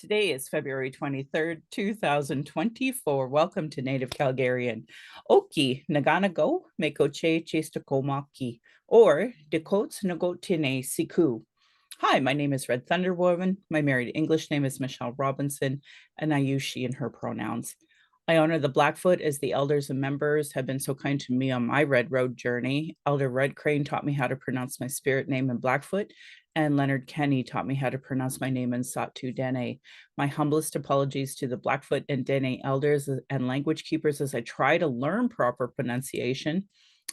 Today is February 23rd, 2024. Welcome to Native Calgarian. Oki, Naganago, Mekoche Chestakomaki, or Dekotes Nagotine Siku. Hi, my name is Red Thunder Woman. My married English name is Michelle Robinson, and I use she and her pronouns. I honor the Blackfoot as the elders and members have been so kind to me on my Red Road journey. Elder Red Crane taught me how to pronounce my spirit name in Blackfoot, and Leonard Kenny taught me how to pronounce my name in Satu Dene. My humblest apologies to the Blackfoot and Dene elders and language keepers as I try to learn proper pronunciation.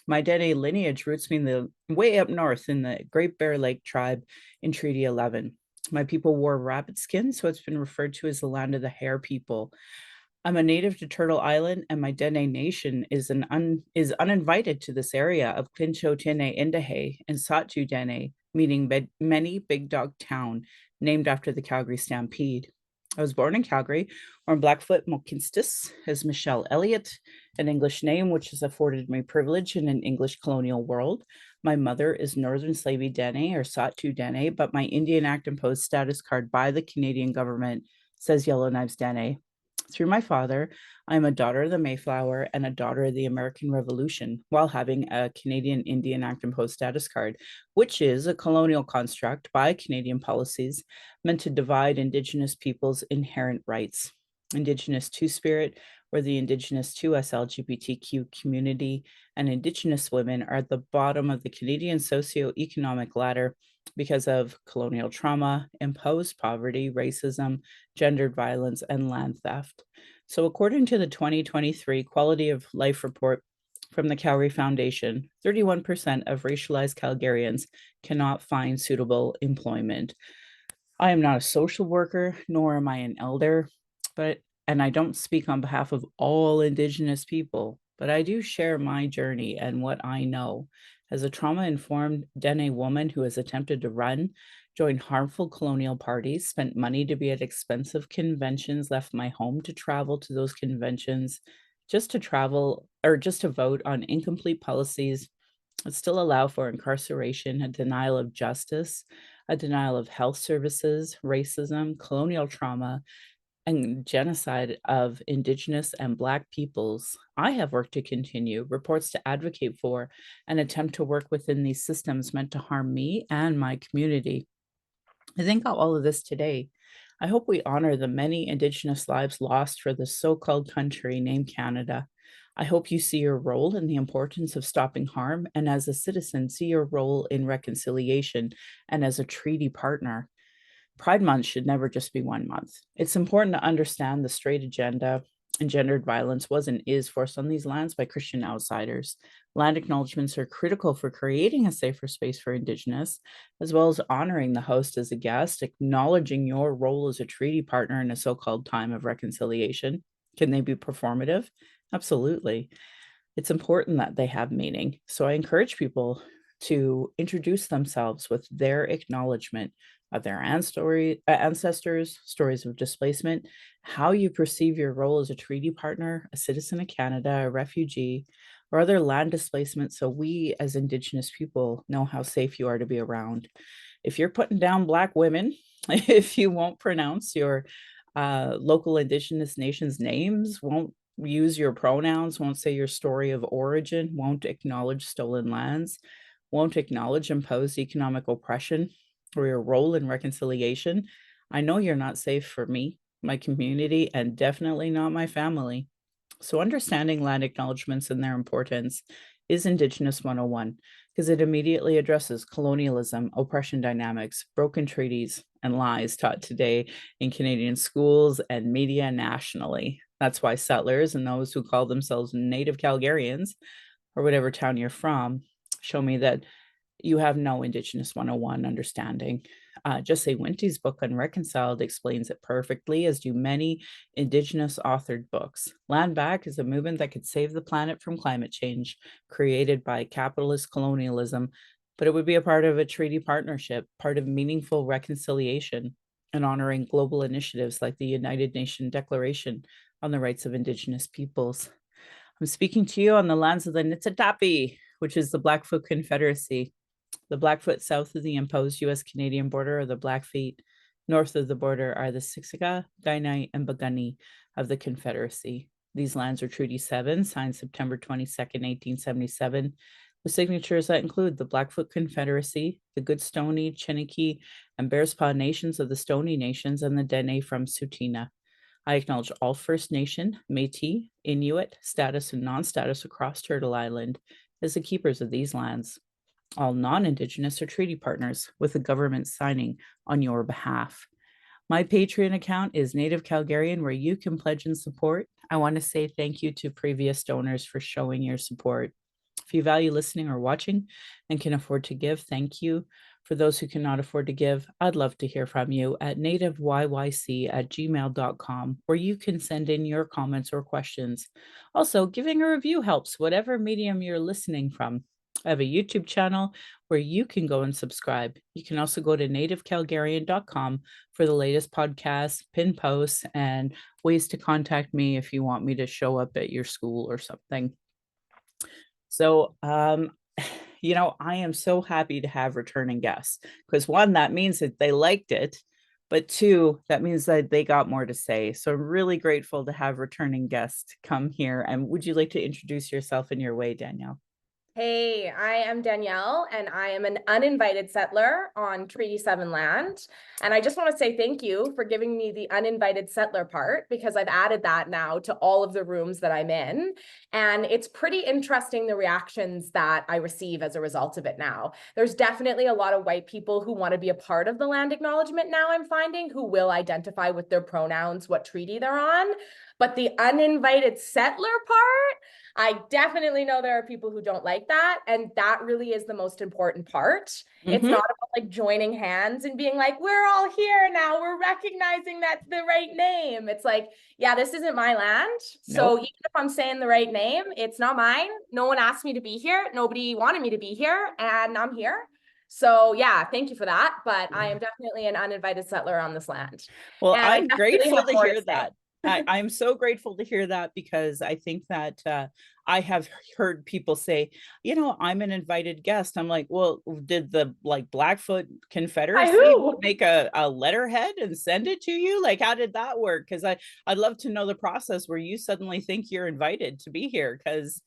My Dene lineage roots me in the way up north in the Great Bear Lake tribe in Treaty 11. My people wore rabbit skin, so it's been referred to as the land of the hare people. I'm a native to Turtle Island, and my Dene Nation is uninvited to this area of Quinchotene Indahe and Satu Dene, meaning many big dog town, named after the Calgary Stampede. I was born in Calgary, or in Blackfoot Mokinstis, as Michelle Elliott, an English name which has afforded me privilege in an English colonial world. My mother is Northern Slavey Dene or Satu Dene, but my Indian Act imposed status card by the Canadian government says Yellowknives Dene. Through my father, I am a daughter of the Mayflower and a daughter of the American Revolution, while having a Canadian Indian Act imposed status card, which is a colonial construct by Canadian policies meant to divide Indigenous peoples' inherent rights. Indigenous Two-Spirit, or the Indigenous 2S LGBTQ community, and Indigenous women are at the bottom of the Canadian socioeconomic ladder because of colonial trauma, imposed poverty, racism, gendered violence, and land theft. So, according to the 2023 Quality of Life Report from the Calgary Foundation, 31% of racialized Calgarians cannot find suitable employment. I am not a social worker, nor am I an elder, and I don't speak on behalf of all Indigenous people, but I do share my journey and what I know. As a trauma-informed Dene woman who has attempted to run, joined harmful colonial parties, spent money to be at expensive conventions, left my home to travel to those conventions, just to travel or just to vote on incomplete policies that still allow for incarceration, a denial of justice, a denial of health services, racism, colonial trauma, and genocide of Indigenous and Black peoples. I have work to continue, reports to advocate for, and attempt to work within these systems meant to harm me and my community. I think of all of this today. I hope we honor the many Indigenous lives lost for the so-called country named Canada. I hope you see your role in the importance of stopping harm, and as a citizen, see your role in reconciliation and as a treaty partner. Pride Month should never just be 1 month. It's important to understand the straight agenda and gendered violence was and is forced on these lands by Christian outsiders. Land acknowledgements are critical for creating a safer space for Indigenous, as well as honoring the host as a guest, acknowledging your role as a treaty partner in a so-called time of reconciliation. Can they be performative? Absolutely. It's important that they have meaning. So I encourage people to introduce themselves with their acknowledgement of their ancestors, stories of displacement, how you perceive your role as a treaty partner, a citizen of Canada, a refugee, or other land displacement, so we as Indigenous people know how safe you are to be around. If you're putting down Black women, if you won't pronounce your local Indigenous nations' names, won't use your pronouns, won't say your story of origin, won't acknowledge stolen lands, won't acknowledge imposed economic oppression or your role in reconciliation, I know you're not safe for me, my community, and definitely not my family. So, understanding land acknowledgements and their importance is Indigenous 101 because it immediately addresses colonialism, oppression dynamics, broken treaties, and lies taught today in Canadian schools and media nationally. That's why settlers and those who call themselves Native Calgarians, or whatever town you're from, show me that you have no Indigenous 101 understanding. Jesse Winty's book Unreconciled explains it perfectly, as do many Indigenous authored books. Land Back is a movement that could save the planet from climate change, created by capitalist colonialism, but it would be a part of a treaty partnership, part of meaningful reconciliation, and honoring global initiatives like the United Nations Declaration on the Rights of Indigenous Peoples. I'm speaking to you on the lands of the Niitsitapi, which is the Blackfoot Confederacy. The Blackfoot south of the imposed U.S.-Canadian border are the Blackfeet, North of the border are the Siksika, Kainai, and Bagani of the Confederacy. These lands are Treaty 7, signed September 22nd, 1877, with signatures that include the Blackfoot Confederacy, the Goodstoney, Chiniki, and Bearspaw Nations of the Stoney Nations, and the Dene from Tsuut'ina. I acknowledge all First Nation, Métis, Inuit, status, and non-status across Turtle Island as the keepers of these lands. All non-Indigenous are treaty partners, with the government signing on your behalf. My Patreon account is Native Calgarian, where you can pledge and support. I want to say thank you to previous donors for showing your support. If you value listening or watching and can afford to give, thank you. For those who cannot afford to give, I'd love to hear from you at nativeyyc@gmail.com, where you can send in your comments or questions. Also, giving a review helps, whatever medium you're listening from. I have a YouTube channel where you can go and subscribe. You can also go to nativecalgarian.com for the latest podcasts, pin posts, and ways to contact me if you want me to show up at your school or something. So, I am so happy to have returning guests because one, that means that they liked it, but two, that means that they got more to say. So I'm really grateful to have returning guests come here. And would you like to introduce yourself in your way, Danielle? Hey, I am Danielle, and I am an uninvited settler on Treaty 7 land. And I just want to say thank you for giving me the uninvited settler part, because I've added that now to all of the rooms that I'm in. And it's pretty interesting, the reactions that I receive as a result of it now. There's definitely a lot of white people who want to be a part of the land acknowledgement now, I'm finding, who will identify with their pronouns, what treaty they're on. But the uninvited settler part, I definitely know there are people who don't like that. And that really is the most important part. It's not about like joining hands and being like, we're all here now, we're recognizing that's the right name. It's like, yeah, this isn't my land. So Nope. even if I'm saying the right name, it's not mine. No one asked me to be here. Nobody wanted me to be here, and I'm here. So yeah, thank you for that. But I am definitely an uninvited settler on this land. Well, And I I'm definitely grateful have to more to hear say. that. I'm so grateful to hear that because I think that I have heard people say, I'm an invited guest. I'm like, well, did the Blackfoot Hi, Confederacy who? make a letterhead and send it to you? Like, how did that work? Because I'd love to know the process where you suddenly think you're invited to be here. Because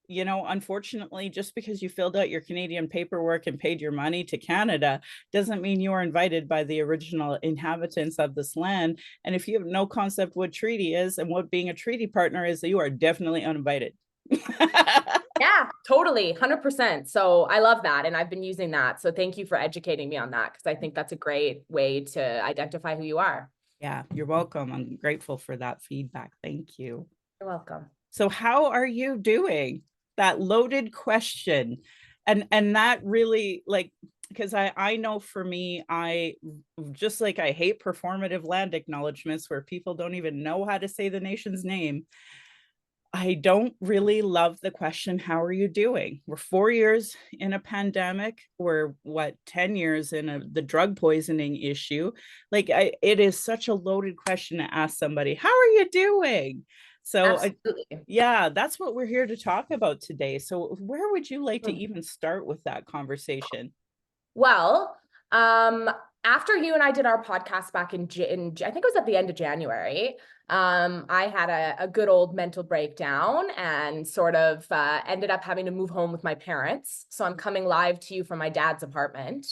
unfortunately, just because you filled out your Canadian paperwork and paid your money to Canada doesn't mean you were invited by the original inhabitants of this land. And if you have no concept what treaty is and what being a treaty partner is, you are definitely uninvited. Yeah, totally. 100%. So I love that. And I've been using that. So thank you for educating me on that, because I think that's a great way to identify who you are. Yeah, you're welcome. I'm grateful for that feedback. Thank you. You're welcome. So how are you doing? That loaded question. And that really, like, because I know for me, I just like I hate performative land acknowledgements where people don't even know how to say the nation's name. I don't really love the question, how are you doing? We're 4 years in a pandemic. We're 10 years in the drug poisoning issue. Like, it is such a loaded question to ask somebody, how are you doing? So Absolutely. yeah, that's what we're here to talk about today. So where would you like to Mm. even start with that conversation? Well, um, after you and I did our podcast back I think it was at the end of January, I had a good old mental breakdown and sort of ended up having to move home with my parents. So I'm coming live to you from my dad's apartment,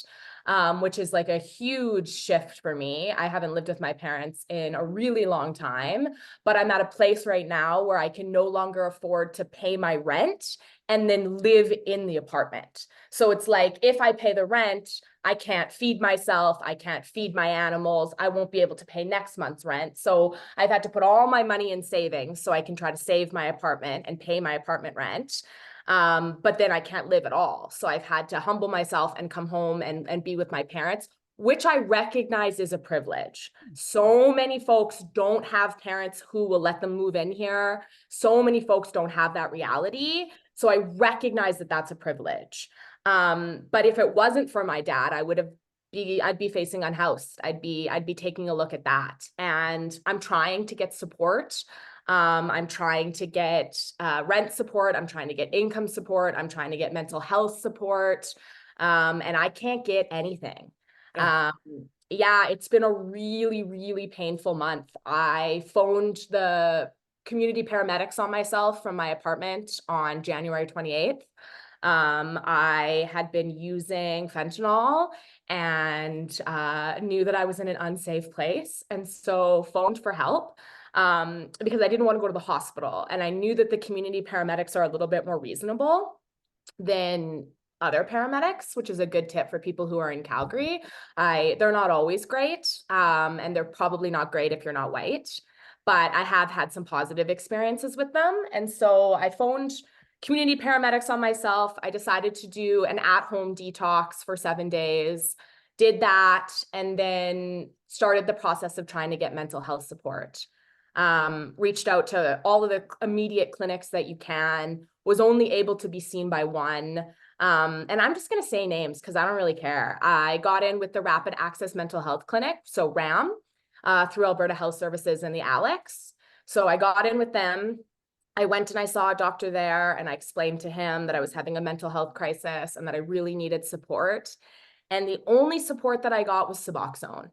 which is like a huge shift for me. I haven't lived with my parents in a really long time, but I'm at a place right now where I can no longer afford to pay my rent and then live in the apartment. So it's like, if I pay the rent, I can't feed myself, I can't feed my animals, I won't be able to pay next month's rent. So I've had to put all my money in savings so I can try to save my apartment and pay my apartment rent. But then I can't live at all. So I've had to humble myself and come home and be with my parents, which I recognize is a privilege. So many folks don't have parents who will let them move in here. So many folks don't have that reality. So I recognize that that's a privilege. But if it wasn't for my dad, I'd be facing unhoused. I'd be taking a look at that. And I'm trying to get support. I'm trying to get rent support. I'm trying to get income support. I'm trying to get mental health support. And I can't get anything. Ugh. Um, Yeah, it's been a really, really painful month. I phoned the community paramedics on myself from my apartment on January 28th. I had been using fentanyl and knew that I was in an unsafe place, and so phoned for help because I didn't want to go to the hospital. And I knew that the community paramedics are a little bit more reasonable than other paramedics, which is a good tip for people who are in Calgary. They're not always great, and they're probably not great if you're not white, but I have had some positive experiences with them. And so I phoned community paramedics on myself. I decided to do an at-home detox for 7 days, did that, and then started the process of trying to get mental health support. Reached out to all of the immediate clinics that you can, was only able to be seen by one. And I'm just going to say names because I don't really care. I got in with the Rapid Access Mental Health Clinic, so RAM, through Alberta Health Services and the Alex. So I got in with them. I went and I saw a doctor there, and I explained to him that I was having a mental health crisis and that I really needed support. And the only support that I got was Suboxone.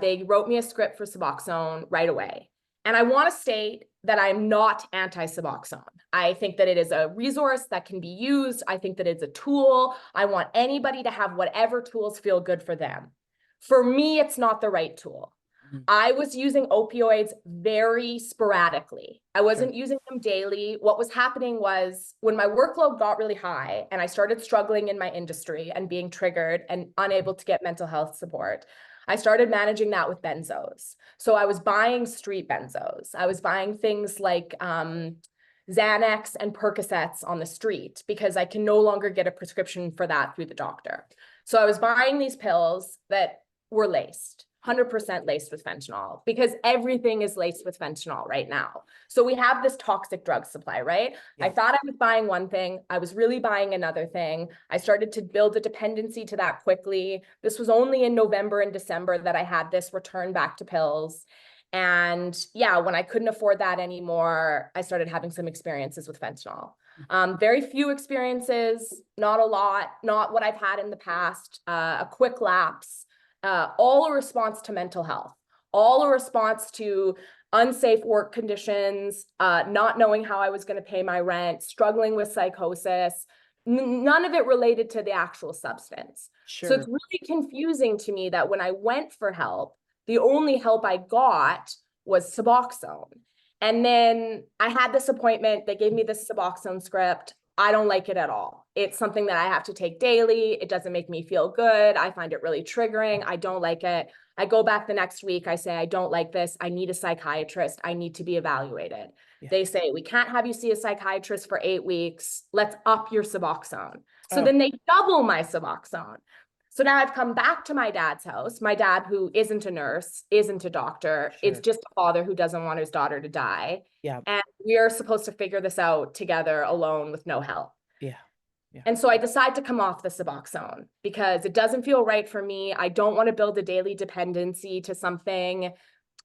They wrote me a script for Suboxone right away. And I want to state that I'm not anti-Suboxone. I think that it is a resource that can be used. I think that it's a tool. I want anybody to have whatever tools feel good for them. For me, it's not the right tool. I was using opioids very sporadically. I wasn't using them daily. What was happening was when my workload got really high and I started struggling in my industry and being triggered and unable to get mental health support, I started managing that with benzos. So I was buying street benzos. I was buying things like Xanax and Percocets on the street because I can no longer get a prescription for that through the doctor. So I was buying these pills that were laced, 100% laced with fentanyl, because everything is laced with fentanyl right now. So we have this toxic drug supply, right? Yeah. I thought I was buying one thing. I was really buying another thing. I started to build a dependency to that quickly. This was only in November and December that I had this return back to pills. And yeah, when I couldn't afford that anymore, I started having some experiences with fentanyl. Very few experiences, not a lot, not what I've had in the past, a quick lapse. All a response to mental health, all a response to unsafe work conditions, not knowing how I was going to pay my rent, struggling with psychosis, none of it related to the actual substance. So it's really confusing to me that when I went for help, the only help I got was Suboxone. And then I had this appointment, they gave me this Suboxone script. I don't like it at all. It's something that I have to take daily. It doesn't make me feel good. I find it really triggering. I don't like it. I go back the next week. I say, I don't like this. I need a psychiatrist. I need to be evaluated. Yeah. They say, we can't have you see a psychiatrist for 8 weeks. Let's up your Suboxone. So then they double my Suboxone. So now I've come back to my dad's house. My dad, who isn't a nurse, isn't a doctor. It's just a father who doesn't want his daughter to die. Yeah. And we are supposed to figure this out together alone with no help. Yeah. Yeah. And so I decide to come off the Suboxone because it doesn't feel right for me. I don't want to build a daily dependency to something.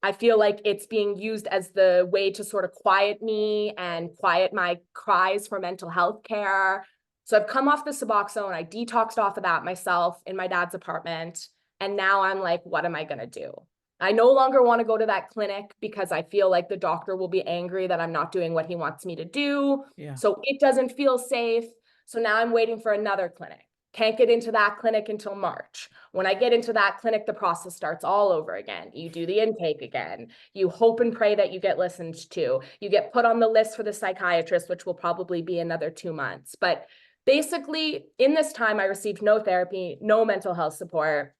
I feel like it's being used as the way to sort of quiet me and quiet my cries for mental health care. So I've come off the Suboxone. I detoxed off of that myself in my dad's apartment. And now I'm like, what am I going to do? I no longer want to go to that clinic because I feel like the doctor will be angry that I'm not doing what he wants me to do. Yeah. So it doesn't feel safe. So now I'm waiting for another clinic. Can't get into that clinic until March. When I get into that clinic, the process starts all over again. You do the intake again. You hope and pray that you get listened to. You get put on the list for the psychiatrist, which will probably be another 2 months. But basically, in this time, I received no therapy, no mental health support,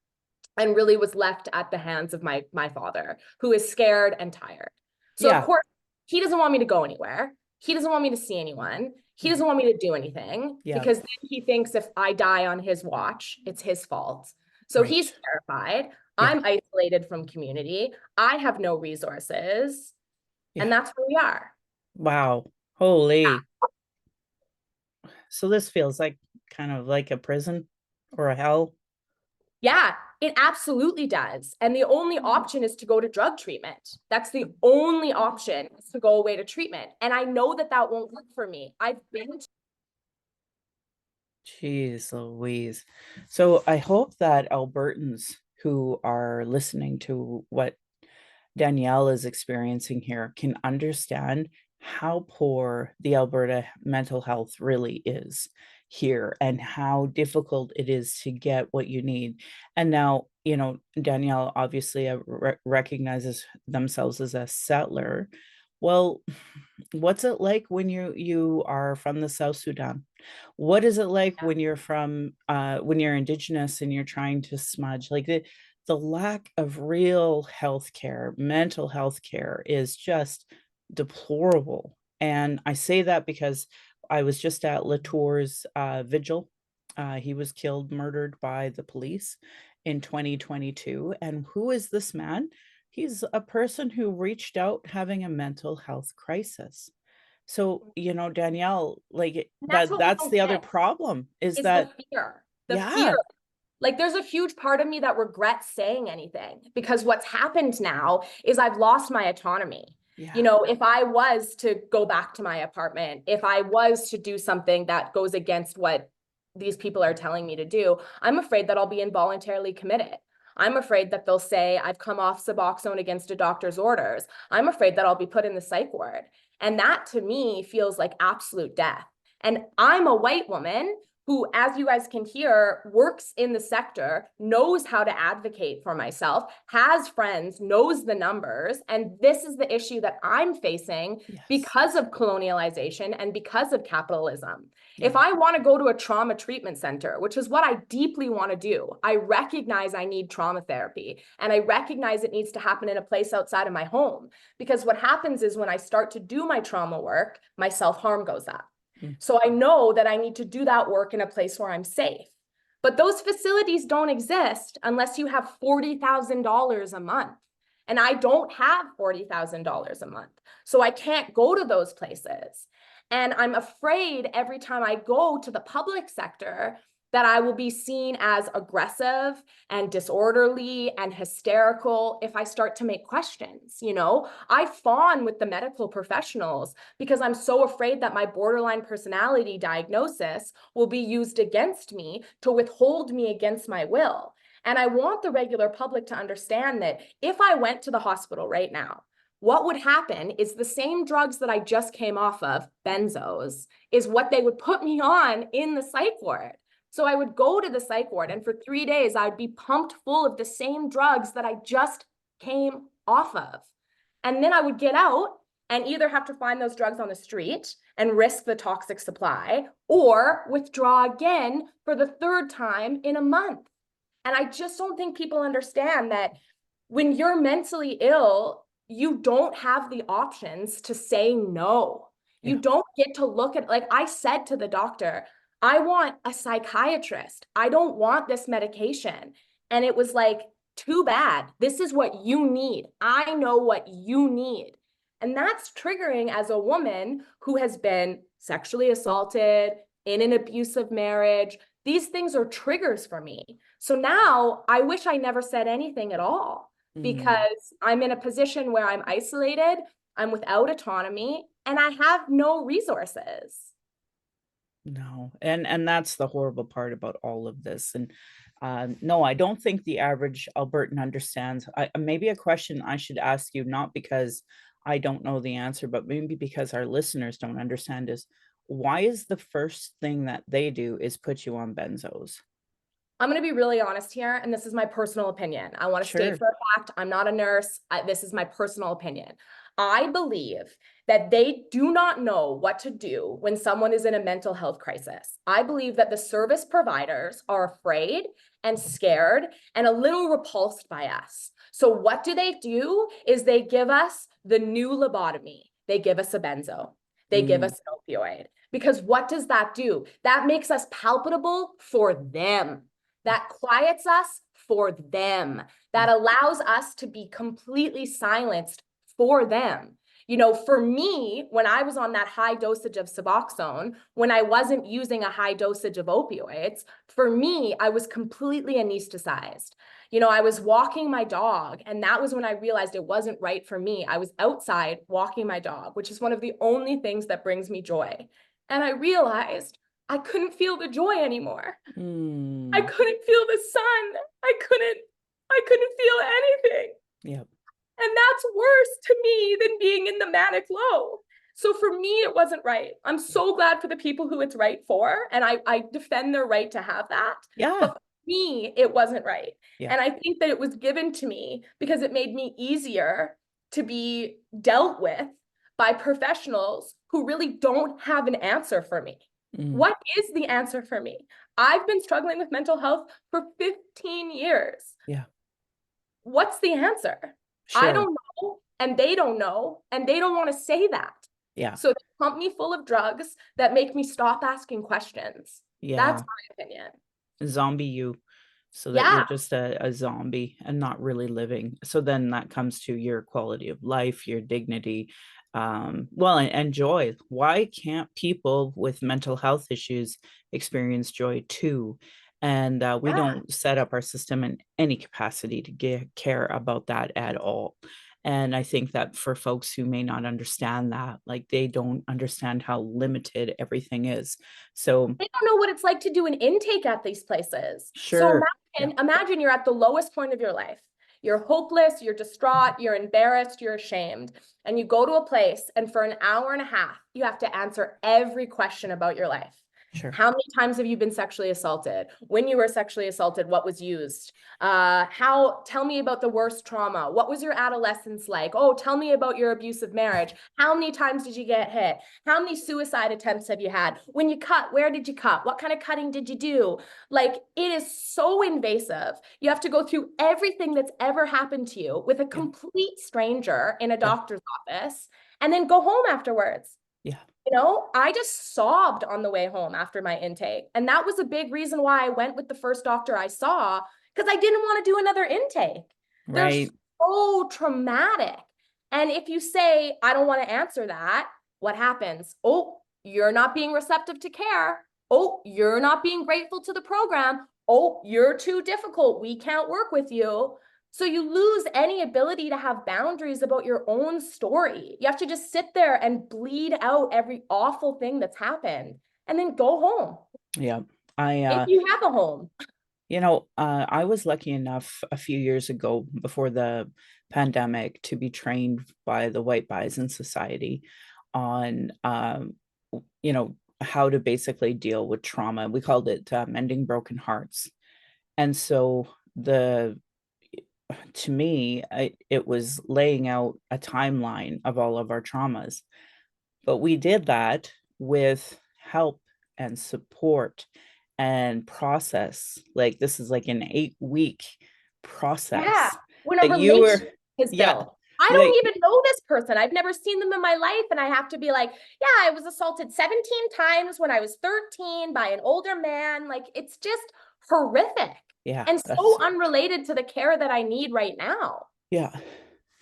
and really was left at the hands of my father, who is scared and tired. So of course, he doesn't want me to go anywhere. He doesn't want me to see anyone. He doesn't want me to do anything because then he thinks if I die on his watch, it's his fault. So he's terrified. I'm isolated from community. I have no resources. And that's where we are. Wow. Holy. So this feels like kind of like a prison or a hell. Yeah, it absolutely does. And the only option is to go to drug treatment. That's the only option, is to go away to treatment. And I know that that won't work for me. I've been. Jeez Louise. So I hope that Albertans who are listening to what Danielle is experiencing here can understand how poor the Alberta mental health really is here and how difficult it is to get what you need. And now, Danielle obviously recognizes themselves as a settler. Well, what's it like when you are from the South Sudan? What is it like when you're from when you're indigenous and you're trying to smudge? Like the lack of real health care, mental health care is just deplorable. And I say that because I was just at Latour's vigil. He was killed, murdered by the police in 2022. And who is this man? He's a person who reached out having a mental health crisis. So, Danielle, like And that's that what we that's don't the other get problem is is the that, fear. The fear. yeah, Like there's a huge part of me that regrets saying anything because what's happened now is I've lost my autonomy. yeah, If I was to go back to my apartment, if I was to do something that goes against what these people are telling me to do, I'm afraid that I'll be involuntarily committed. I'm afraid that they'll say I've come off Suboxone against a doctor's orders. I'm afraid that I'll be put in the psych ward. And that to me feels like absolute death. And I'm a white woman who, as you guys can hear, works in the sector, knows how to advocate for myself, has friends, knows the numbers. And this is the issue that I'm facing yes, because of colonialization and because of capitalism. If yeah, I want to go to a trauma treatment center, which is what I deeply want to do, I recognize I need trauma therapy and I recognize it needs to happen in a place outside of my home. Because what happens is when I start to do my trauma work, my self-harm goes up. mm, So I know that I need to do that work in a place where I'm safe. But those facilities don't exist unless you have $40,000 a month. And I don't have $40,000 a month. So I can't go to those places. And I'm afraid every time I go to the public sector that I will be seen as aggressive and disorderly and hysterical if I start to make questions. I fawn with the medical professionals because I'm so afraid that my borderline personality diagnosis will be used against me to withhold me against my will. And I want the regular public to understand that if I went to the hospital right now, what would happen is the same drugs that I just came off of, benzos, is what they would put me on in the psych ward. So I would go to the psych ward, and for 3 days, I'd be pumped full of the same drugs that I just came off of. And then I would get out and either have to find those drugs on the street and risk the toxic supply or withdraw again for the third time in a month. And I just don't think people understand that when you're mentally ill, you don't have the options to say no. You yeah, don't get to look at, like I said to the doctor, I want a psychiatrist. I don't want this medication. And it was like, too bad. This is what you need. I know what you need. And that's triggering as a woman who has been sexually assaulted in an abusive marriage. These things are triggers for me. So now I wish I never said anything at all mm, because I'm in a position where I'm isolated, I'm without autonomy, and I have no resources. no. And that's the horrible part about all of this. And no, I don't think the average Albertan understands. Maybe a question I should ask you, not because I don't know the answer, but maybe because our listeners don't understand, is why is the first thing that they do is put you on benzos? I'm going to be really honest here, and this is my personal opinion. I want to state Sure. for a fact, I'm not a nurse. This is my personal opinion. I believe that they do not know what to do when someone is in a mental health crisis. I believe that the service providers are afraid and scared and a little repulsed by us. So what do? Is they give us the new lobotomy. They give us a benzo. They give Mm, us an opioid. Because what does that do? That makes us palpable for them. That quiets us for them, that yeah. allows us to be completely silenced for them. For me, when I was on that high dosage of Suboxone, when I wasn't using a high dosage of opioids, for me, I was completely anesthetized. I was walking my dog, and that was when I realized it wasn't right for me. I was outside walking my dog, which is one of the only things that brings me joy. And I realized I couldn't feel the joy anymore. I Mm, couldn't feel the sun. I couldn't I couldn't feel anything. Yep. And that's worse to me than being in the manic low. So for me, it wasn't right. I'm so glad for the people who it's right for. And I defend their right to have that. Yeah. But for me, it wasn't right. Yeah. And I think that it was given to me because it made me easier to be dealt with by professionals who really don't have an answer for me. Mm. What is the answer for me? I've been struggling with mental health for 15 years. Yeah. What's the answer? I Sure. don't know, and they don't know, and they don't want to say that. Yeah. So they pump me full of drugs that make me stop asking questions. That's Yeah. my opinion. Zombie you, so that you're Yeah. just a zombie and not really living. So then that comes to your quality of life, your dignity, well, and joy. Why can't people with mental health issues experience joy too? And we Yeah. don't set up our system in any capacity to care about that at all. And I think that for folks who may not understand that, like they don't understand how limited everything is. So They don't know what it's like to do an intake at these places. So sure. Yeah. imagine you're at the lowest point of your life. You're hopeless, you're distraught, you're embarrassed, you're ashamed. And you go to a place, and for an hour and a half, you have to answer every question about your life. Sure. How many times have you been sexually assaulted? When you were sexually assaulted, what was used? Tell me about the worst trauma. What was your adolescence like? Oh, tell me about your abusive marriage. How many times did you get hit? How many suicide attempts have you had? When you cut, where did you cut? What kind of cutting did you do? Like, it is so invasive. You have to go through everything that's ever happened to you with a Yeah. complete stranger in a Yeah. doctor's office and then go home afterwards. Yeah. You know, I just sobbed on the way home after my intake. And that was a big reason why I went with the first doctor I saw, because I didn't want to do another intake. They're Right. so traumatic. And if you say, I don't want to answer that, what happens? Oh, you're not being receptive to care. Oh, you're not being grateful to the program. Oh, you're too difficult. We can't work with you. So you lose any ability to have boundaries about your own story. You have to just sit there and bleed out every awful thing that's happened and then go home. Yeah. I If you have a home. I was lucky enough a few years ago before the pandemic to be trained by the White Bison Society on how to basically deal with trauma. We called it mending broken hearts. And so the to me, it was laying out a timeline of all of our traumas. But we did that with help and support and process. Like this is like an 8-week Yeah. process When a that you were, relationship is yeah, built. I like, don't even know this person. I've never seen them in my life. And I have to be like, yeah, I was assaulted 17 times when I was 13 by an older man. Like, it's just horrific yeah, and so that's, unrelated to the care that I need right now. yeah.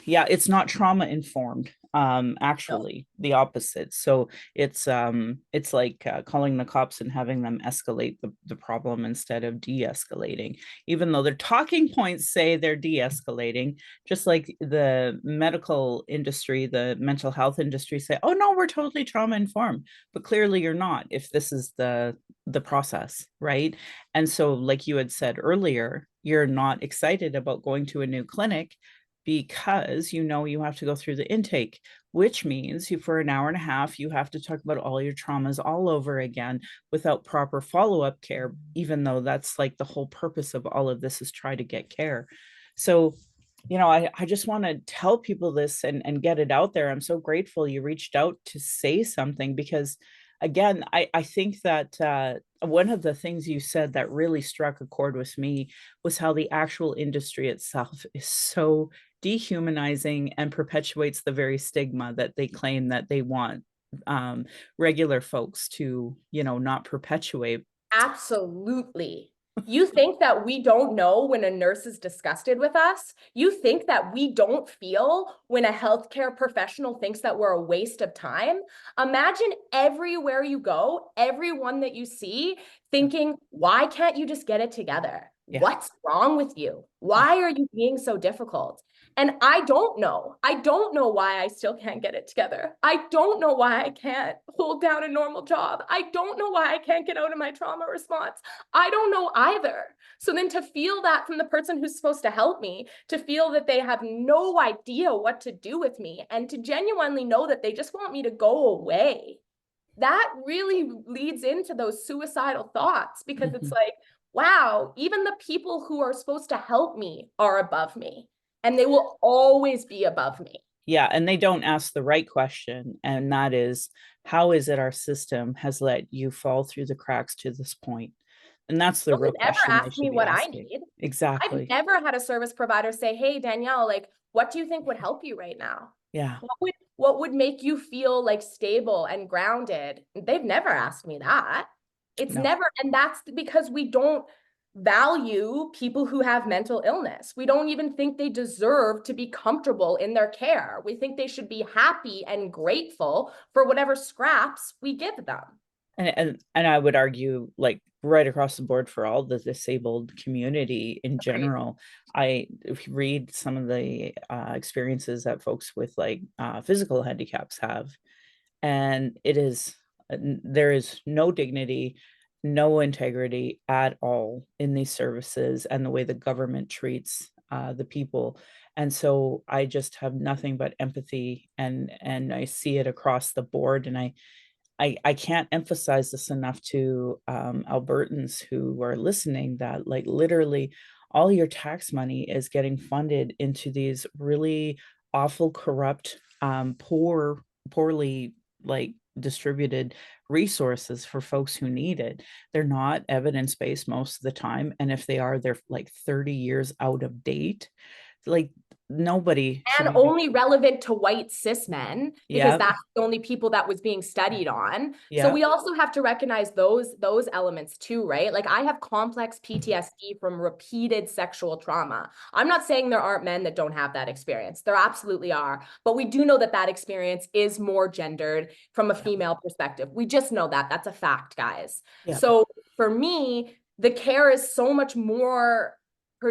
Yeah, it's not trauma informed, No. actually the opposite. So it's like calling the cops and having them escalate the problem instead of de-escalating, even though their talking points say they're de-escalating, just like the medical industry, the mental health industry say, oh no, we're totally trauma informed, but clearly you're not if this is the process, right? And so like you had said earlier, you're not excited about going to a new clinic because you have to go through the intake, which means you for an hour and a half, you have to talk about all your traumas all over again without proper follow-up care, even though that's like the whole purpose of all of this is try to get care. So, I just want to tell people this and get it out there. I'm so grateful you reached out to say something because again, I think that one of the things you said that really struck a chord with me was how the actual industry itself is so dehumanizing and perpetuates the very stigma that they claim that they want regular folks to, not perpetuate. Absolutely. You think that we don't know when a nurse is disgusted with us? You think that we don't feel when a healthcare professional thinks that we're a waste of time? Imagine everywhere you go, everyone that you see thinking, why can't you just get it together? Yeah. What's wrong with you? Yeah. Why are you being so difficult? And I don't know. I don't know why I still can't get it together. I don't know why I can't hold down a normal job. I don't know why I can't get out of my trauma response. I don't know either. So then to feel that from the person who's supposed to help me, to feel that they have no idea what to do with me, and to genuinely know that they just want me to go away, that really leads into those suicidal thoughts, because it's Mhm. like, wow, even the people who are supposed to help me are above me, and they will always be above me. Yeah, and they don't ask the right question, and that is, how is it our system has let you fall through the cracks to this point? And that's the No real one's ever question they asked should me be what I asking. need. I've Exactly. never had a service provider say, hey, Danielle, like, what do you think would help you right now? Yeah. What would make you feel like stable and grounded? They've never asked me that. It's No. never, and that's because we don't value people who have mental illness. We don't even think they deserve to be comfortable in their care. We think they should be happy and grateful for whatever scraps we give them. And I would argue, like, right across the board for all the disabled community in Agreed. general. I read some of the experiences that folks with like physical handicaps have, and it is there is no dignity, no integrity at all in these services and the way the government treats the people. And so I just have nothing but empathy, and I see it across the board. And I can't emphasize this enough to Albertans who are listening, that like literally all your tax money is getting funded into these really awful, corrupt, poorly like distributed resources for folks who need it. They're not evidence-based most of the time. And if they are, they're like 30 years out of date. Like nobody should And be. only relevant to white cis men, because Yep. that's the only people that was being studied on. So Yep. we also have to recognize those elements too, right? Like I have complex PTSD from repeated sexual trauma. I'm not saying there aren't men that don't have that experience. There absolutely are. But we do know that that experience is more gendered from a Yep. female perspective. We just know that. That's a fact, guys. Yep. So for me, the care is so much more,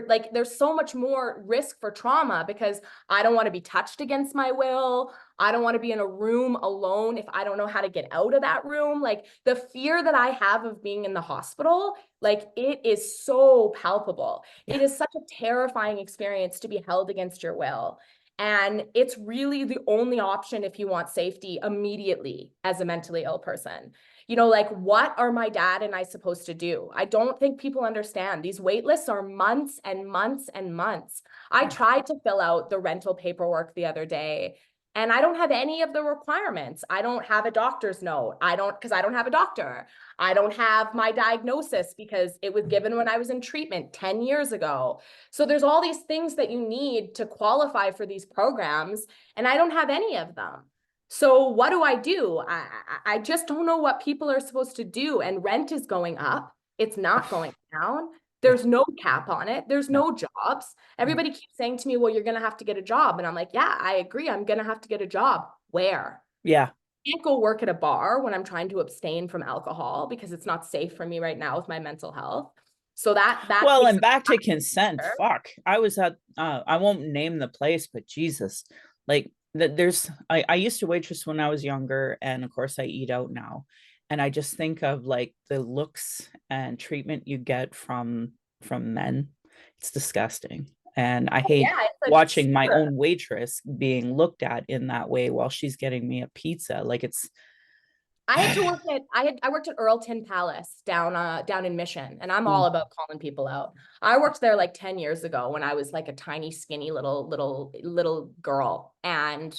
like there's so much more risk for trauma, because I don't want to be touched against my will. I don't want to be in a room alone if I don't know how to get out of that room. Like the fear that I have of being in the hospital, like it is so palpable. Yeah. It is such a terrifying experience to be held against your will. And it's really the only option if you want safety immediately as a mentally ill person. Like what are my dad and I supposed to do? I don't think people understand. These wait lists are months and months and months. I tried to fill out the rental paperwork the other day, and I don't have any of the requirements. I don't have a doctor's note. Because I don't have a doctor. I don't have my diagnosis because it was given when I was in treatment 10 years ago. So there's all these things that you need to qualify for these programs, and I don't have any of them. So what do? I just don't know what people are supposed to do. And rent is going up. It's not going down. Yeah. There's no cap on it. There's No. no jobs. No. Everybody keeps saying to me, well, you're going to have to get a job. And I'm like, yeah, I agree. I'm going to have to get a job. Where? Yeah. I can't go work at a bar when I'm trying to abstain from alcohol because it's not safe for me right now with my mental health. So that Well, takes and back to consent. a Fuck. I was at I won't name the place, but Jesus. Like there's I used to waitress when I was younger, and of course I eat out now. And I just think of like the looks and treatment you get from men. It's disgusting. And I hate yeah, it's watching my super. own waitress being looked at in that way while she's getting me a pizza. Like it's I had to work at I worked at Earlton Palace down in Mission, and I'm all about calling people out. I worked there like 10 years ago when I was like a tiny, skinny little girl. And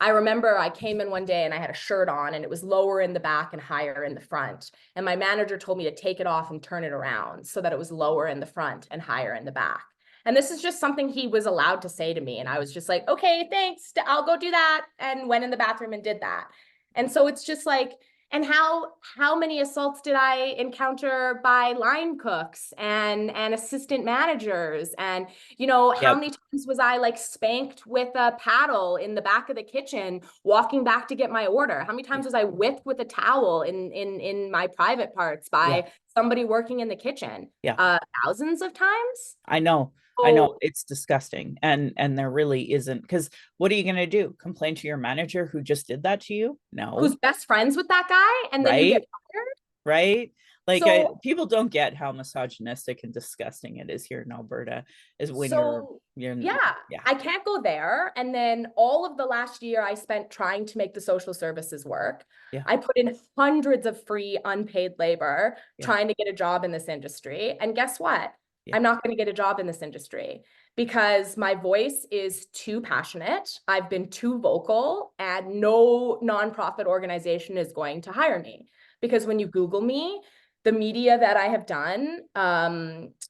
I remember I came in one day and I had a shirt on and it was lower in the back and higher in the front. And my manager told me to take it off and turn it around so that it was lower in the front and higher in the back. And this is just something he was allowed to say to me. And I was just like, okay, thanks. I'll go do that. And went in the bathroom and did that. And so it's just like, and how many assaults did I encounter by line cooks and assistant managers? And how yep. many times was I like spanked with a paddle in the back of the kitchen walking back to get my order? How many times was I whipped with a towel in my private parts Yeah. by somebody working in the kitchen? Yeah. Thousands of times. I know. I know So it's disgusting, and there really isn't, because what are you going to do? Complain to your manager who just did that to you? who's No, best friends with that guy and then you get right? fired? Right? Like So people don't get how misogynistic and disgusting it is here in Alberta. Is when So you're yeah, yeah, I can't go there. And then all of the last year I spent trying to make the social services work. yeah, I put in hundreds of free unpaid labor yeah, trying to get a job in this industry. And guess what? yeah, I'm not going to get a job in this industry because my voice is too passionate. I've been too vocal, and no nonprofit organization is going to hire me. Because when you Google me, the media that I have done,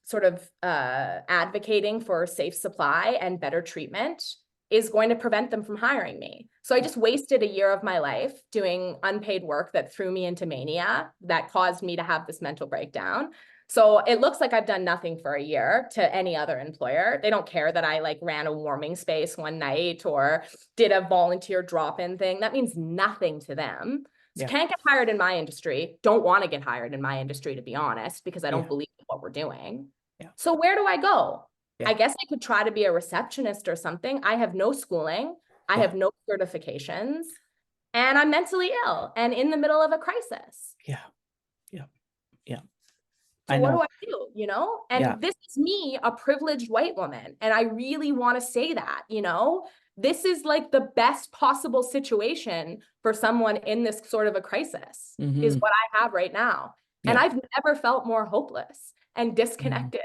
sort of advocating for safe supply and better treatment, is going to prevent them from hiring me. So I just wasted a year of my life doing unpaid work that threw me into mania, that caused me to have this mental breakdown. So it looks like I've done nothing for a year to any other employer. They don't care that I like ran a warming space one night or did a volunteer drop-in thing. That means nothing to them. So yeah, can't get hired in my industry, don't want to get hired in my industry, to be honest, because I don't yeah, believe in what we're doing. yeah, So where do I go? yeah, I guess I could try to be a receptionist or something. I have no schooling. I yeah, have no certifications, and I'm mentally ill and in the middle of a crisis. yeah, yeah, yeah. So I what do know. I do, you know? Yeah, And this is me, a privileged white woman. And I really want to say that, you know, this is like the best possible situation for someone in this sort of a crisis is mm-hmm. what I have right now. And Yeah, I've never felt more hopeless and mm-hmm. disconnected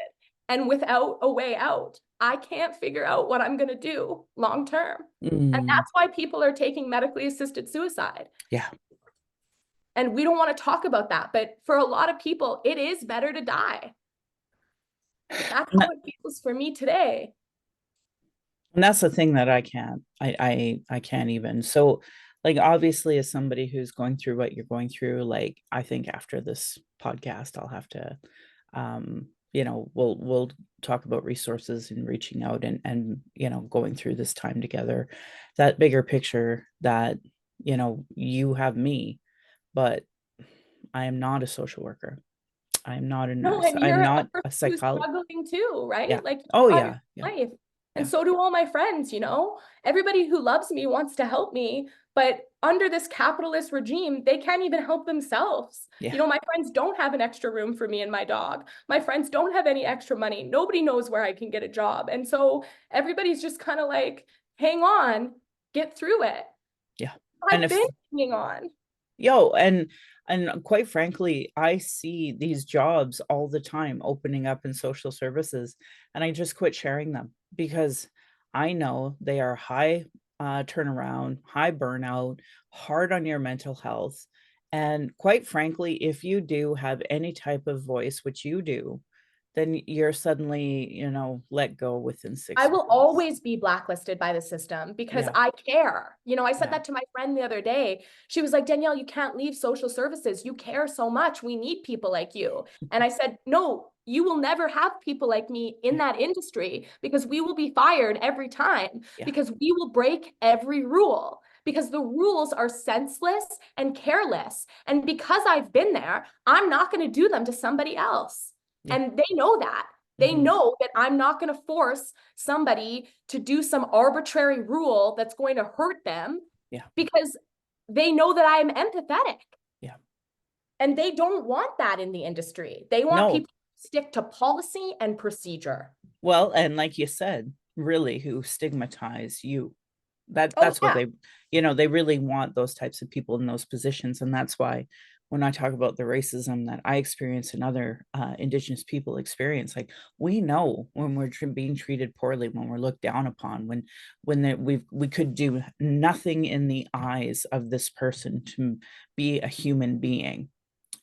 and without a way out. I can't figure out what I'm going to do long term. And Mm-hmm. that's why people are taking medically assisted suicide. Yeah. And we don't want to talk about that. But for a lot of people, it is better to die. That's And how it feels for me today. that's the thing that I can't even. So like obviously as somebody who's going through what you're going through, like I think after this podcast I'll have to we'll talk about resources and reaching out and going through this time together. That bigger picture that you have me, but I am not a social worker. I am not a No, nurse. and I'm you're a not person a who's psychologist. struggling too, Yeah. right? Like Oh you've got your yeah. Yeah. life. And Yeah. so do all my friends, you know? Everybody who loves me wants to help me, but under this capitalist regime, they can't even help themselves. Yeah. You know, my friends don't have an extra room for me and my dog. My friends don't have any extra money. Nobody knows where I can get a job. And so everybody's just kind of like, hang on, get through it. Yeah. And I've if been hanging on. yo and quite frankly I see these jobs all the time opening up in social services, and I just quit sharing them because I know they are high turnaround, high burnout, hard on your mental health. And quite frankly, if you do have any type of voice, which you do, then you're suddenly let go within I 6 will months. always be blacklisted by the system because Yeah, I care. You know, I said yeah, that to my friend the other day. She was like, Danielle, you can't leave social services. You care so much. We need people like you. And I said, no, you will never have people like me in yeah, that industry because we will be fired every time yeah, because we will break every rule because the rules are senseless and careless. And because I've been there, I'm not going to do them to somebody else. yeah. And they know that. They Hmm. know that I'm not going to force somebody to do some arbitrary rule that's going to hurt them Yeah, because they know that I am empathetic. yeah. And they don't want that in the industry. They want No. people to stick to policy and procedure. Well, and like you said, really who stigmatize you. Oh, That's what yeah. they really want those types of people in those positions. And that's why when I talk about the racism that I experience and other indigenous people experience, like we know when we're being treated poorly, when we're looked down upon, we could do nothing in the eyes of this person to be a human being.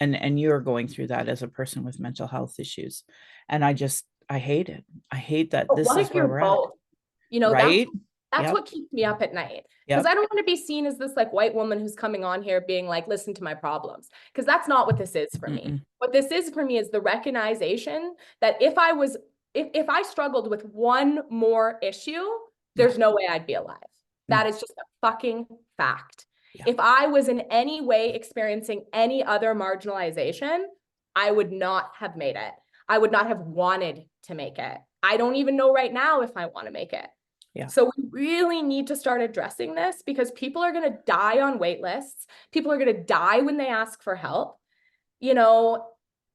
And you're going through that as a person with mental health issues. And I hate it. I hate that But this what is if where you're we're at. both? You know, Right. that's Yep. what keeps me up at night. Because Yep. I don't want to be seen as this like white woman who's coming on here being like, listen to my problems. Because that's not what this is for me. Mm-mm. What this is for me is the recognition that if I struggled with one more issue, Yeah. there's no way I'd be alive. That No. is just a fucking fact. Yeah. If I was in any way experiencing any other marginalization, I would not have made it. I would not have wanted to make it. I don't even know right now if I want to make it. Yeah. So we really need to start addressing this because people are going to die on wait lists. People are going to die when they ask for help, you know,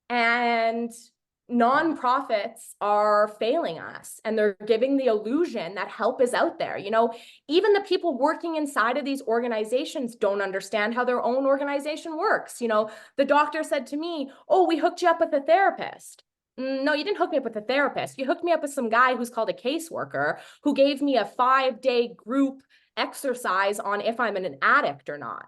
and nonprofits are failing us and they're giving the illusion that help is out there. You know, even the people working inside of these organizations don't understand how their own organization works. You know, the doctor said to me, "Oh, we hooked you up with a therapist." No, you didn't hook me up with a therapist. You hooked me up with some guy who's called a caseworker who gave me a 5-day group exercise on if I'm an addict or not.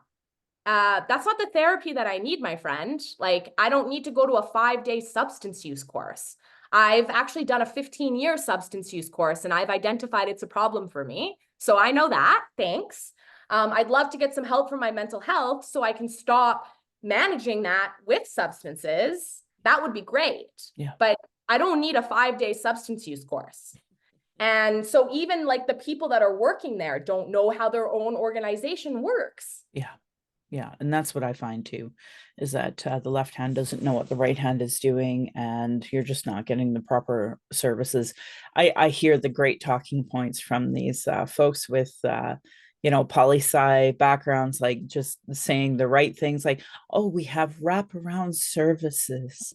That's not the therapy that I need, my friend. Like, I don't need to go to a 5-day substance use course. I've actually done a 15-year substance use course and I've identified it's a problem for me. So I know that. Thanks. I'd love to get some help for my mental health so I can stop managing that with substances. That would be great. Yeah. But I don't need a 5-day substance use course. And so even like the people that are working there don't know how their own organization works. Yeah. Yeah. And that's what I find too, is that the left hand doesn't know what the right hand is doing, and you're just not getting the proper services. I hear the great talking points from these folks with, poli-sci backgrounds, like just saying the right things, like, oh, we have wraparound services.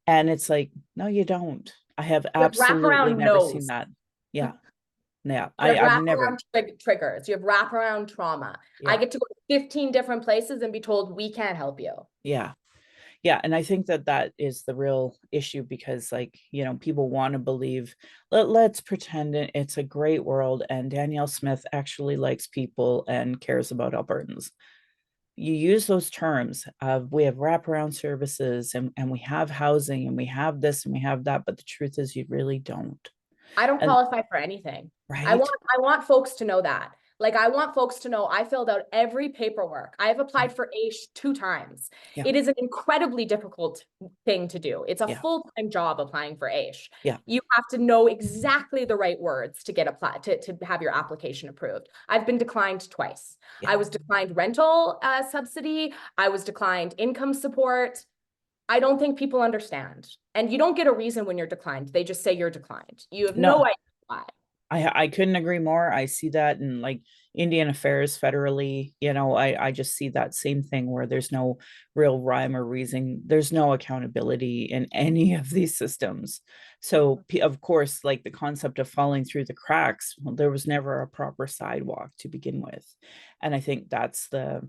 And it's like, no, you don't. I have You have absolutely wraparound never seen nose. that. Yeah. Yeah. You have I've never. wraparound triggers. You have wraparound trauma. I Yeah. get to go to 15 different places and be told we can't help you. Yeah. Yeah, and I think that that is the real issue, because, like, people want to believe, let's pretend it's a great world and Danielle Smith actually likes people and cares about Albertans. You use those terms of, we have wraparound services, and we have housing and we have this and we have that, but the truth is you really don't. I don't And qualify for anything. I right. want folks to know that. Like, I want folks to know I filled out every paperwork. I have Yeah. applied for AISH 2 times. Yeah. It is an incredibly difficult thing to do. It's a Yeah. full-time job applying for AISH. Yeah. You have to know exactly the right words to get applied to have your application approved. I've been declined twice. Yeah. I was declined rental subsidy. I was declined income support. I don't think people understand. And you don't get a reason when you're declined. They just say you're declined. You have no No, idea why. I couldn't agree more. I see that in, like, Indian affairs federally. I just see that same thing where there's no real rhyme or reason. There's no accountability in any of these systems. So of course, like, the concept of falling through the cracks, well, there was never a proper sidewalk to begin with. And I think that's the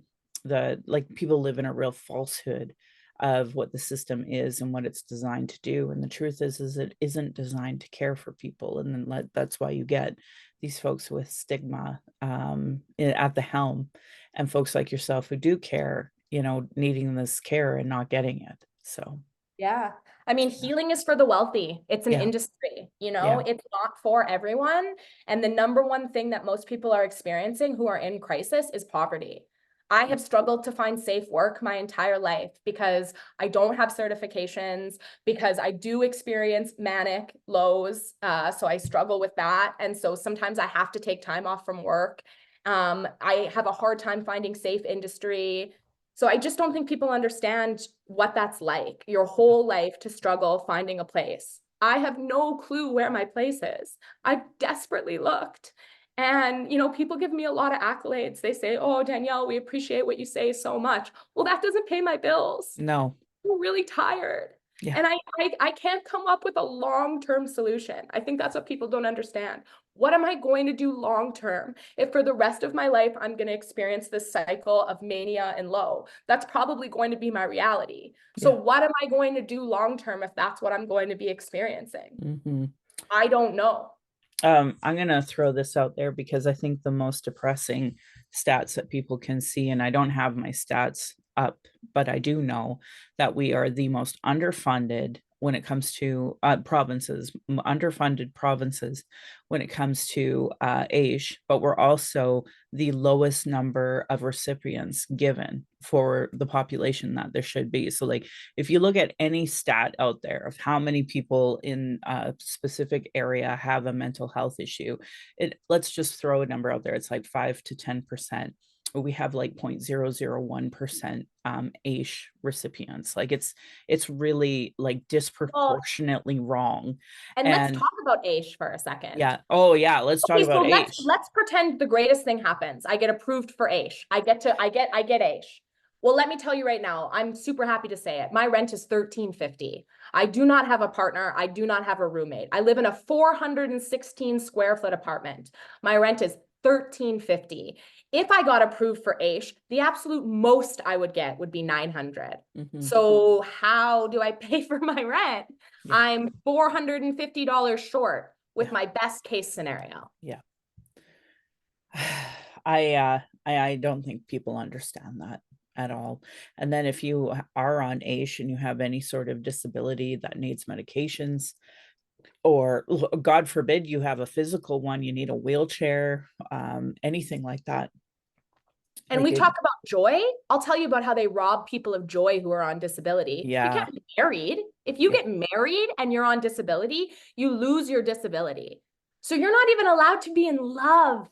like, people live in a real falsehood of what the system is and what it's designed to do. And the truth is it isn't designed to care for people. And then that's why you get these folks with stigma at the helm, and folks like yourself who do care, needing this care and not getting it. So Yeah. I mean, healing is for the wealthy. It's an yeah. industry, Yeah. it's not for everyone. And the number one thing that most people are experiencing who are in crisis is poverty. I have struggled to find safe work my entire life because I don't have certifications, because I do experience manic lows. So I struggle with that. And so sometimes I have to take time off from work. I have a hard time finding safe industry. So I just don't think people understand what that's like, your whole life to struggle finding a place. I have no clue where my place is. I've desperately looked. And, people give me a lot of accolades. They say, "Oh, Danielle, we appreciate what you say so much." Well, that doesn't pay my bills. No. I'm really tired. Yeah. And I can't come up with a long-term solution. I think that's what people don't understand. What am I going to do long-term if for the rest of my life I'm going to experience this cycle of mania and low? That's probably going to be my reality. So Yeah. what am I going to do long-term if that's what I'm going to be experiencing? Mm-hmm. I don't know. I'm going to throw this out there because I think the most depressing stats that people can see, and I don't have my stats up, but I do know that we are the most underfunded when it comes to provinces, underfunded provinces when it comes to age, but we're also the lowest number of recipients given for the population that there should be. So, like, if you look at any stat out there of how many people in a specific area have a mental health issue, let's just throw a number out there. It's like 5 to 10%. we have like 0.001% AISH recipients. Like it's really like Well, disproportionately wrong. and let's And talk about age for a second. yeah, oh yeah, let's talk Okay, so about let's AISH. let's pretend the greatest thing happens. I get approved for AISH. I get AISH. Well, let me tell you right now, I'm super happy to say it. My rent is $13.50. I do not have a partner. I do not have a roommate. I live in a 416 square foot apartment. My rent is $13.50. If I got approved for AISH, the absolute most I would get would be 900. Mhm. So how do I pay for my rent? Yeah, I'm $450 short with yeah, my best case scenario. yeah. I don't think people understand that at all. And then if you are on AISH and you have any sort of disability that needs medications, or God forbid you have a physical one, you need a wheelchair, anything like that. And Like we it, talk about joy. I'll tell you about how they rob people of joy who are on disability. You yeah, can't get married. If you yeah, get married and you're on disability, you lose your disability. So you're not even allowed to be in love.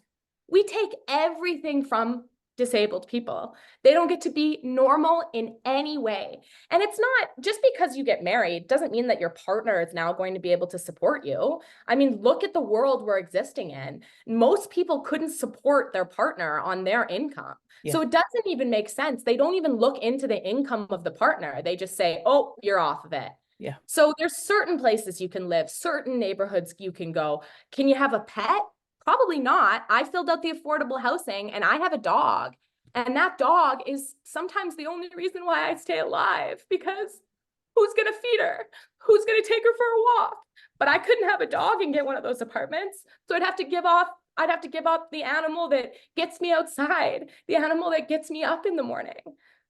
We take everything from disabled people. They don't get to be normal in any way. And it's not just because you get married doesn't mean that your partner is now going to be able to support you. I mean, look at the world we're existing in. Most people couldn't support their partner on their income. yeah, So it doesn't even make sense. They don't even look into the income of the partner. They just say, oh, you're off of it. yeah, So there's certain places you can live, certain neighborhoods you can go. Can you have a pet? Probably not. I filled out the affordable housing and I have a dog. And that dog is sometimes the only reason why I stay alive because who's going to feed her? Who's going to take her for a walk? But I couldn't have a dog and get one of those apartments. So I'd have to give up the animal that gets me outside, the animal that gets me up in the morning.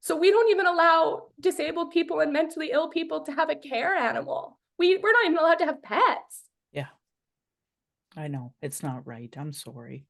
So we don't even allow disabled people and mentally ill people to have a care animal. We're not even allowed to have pets. yeah. I know it's not right. I'm sorry.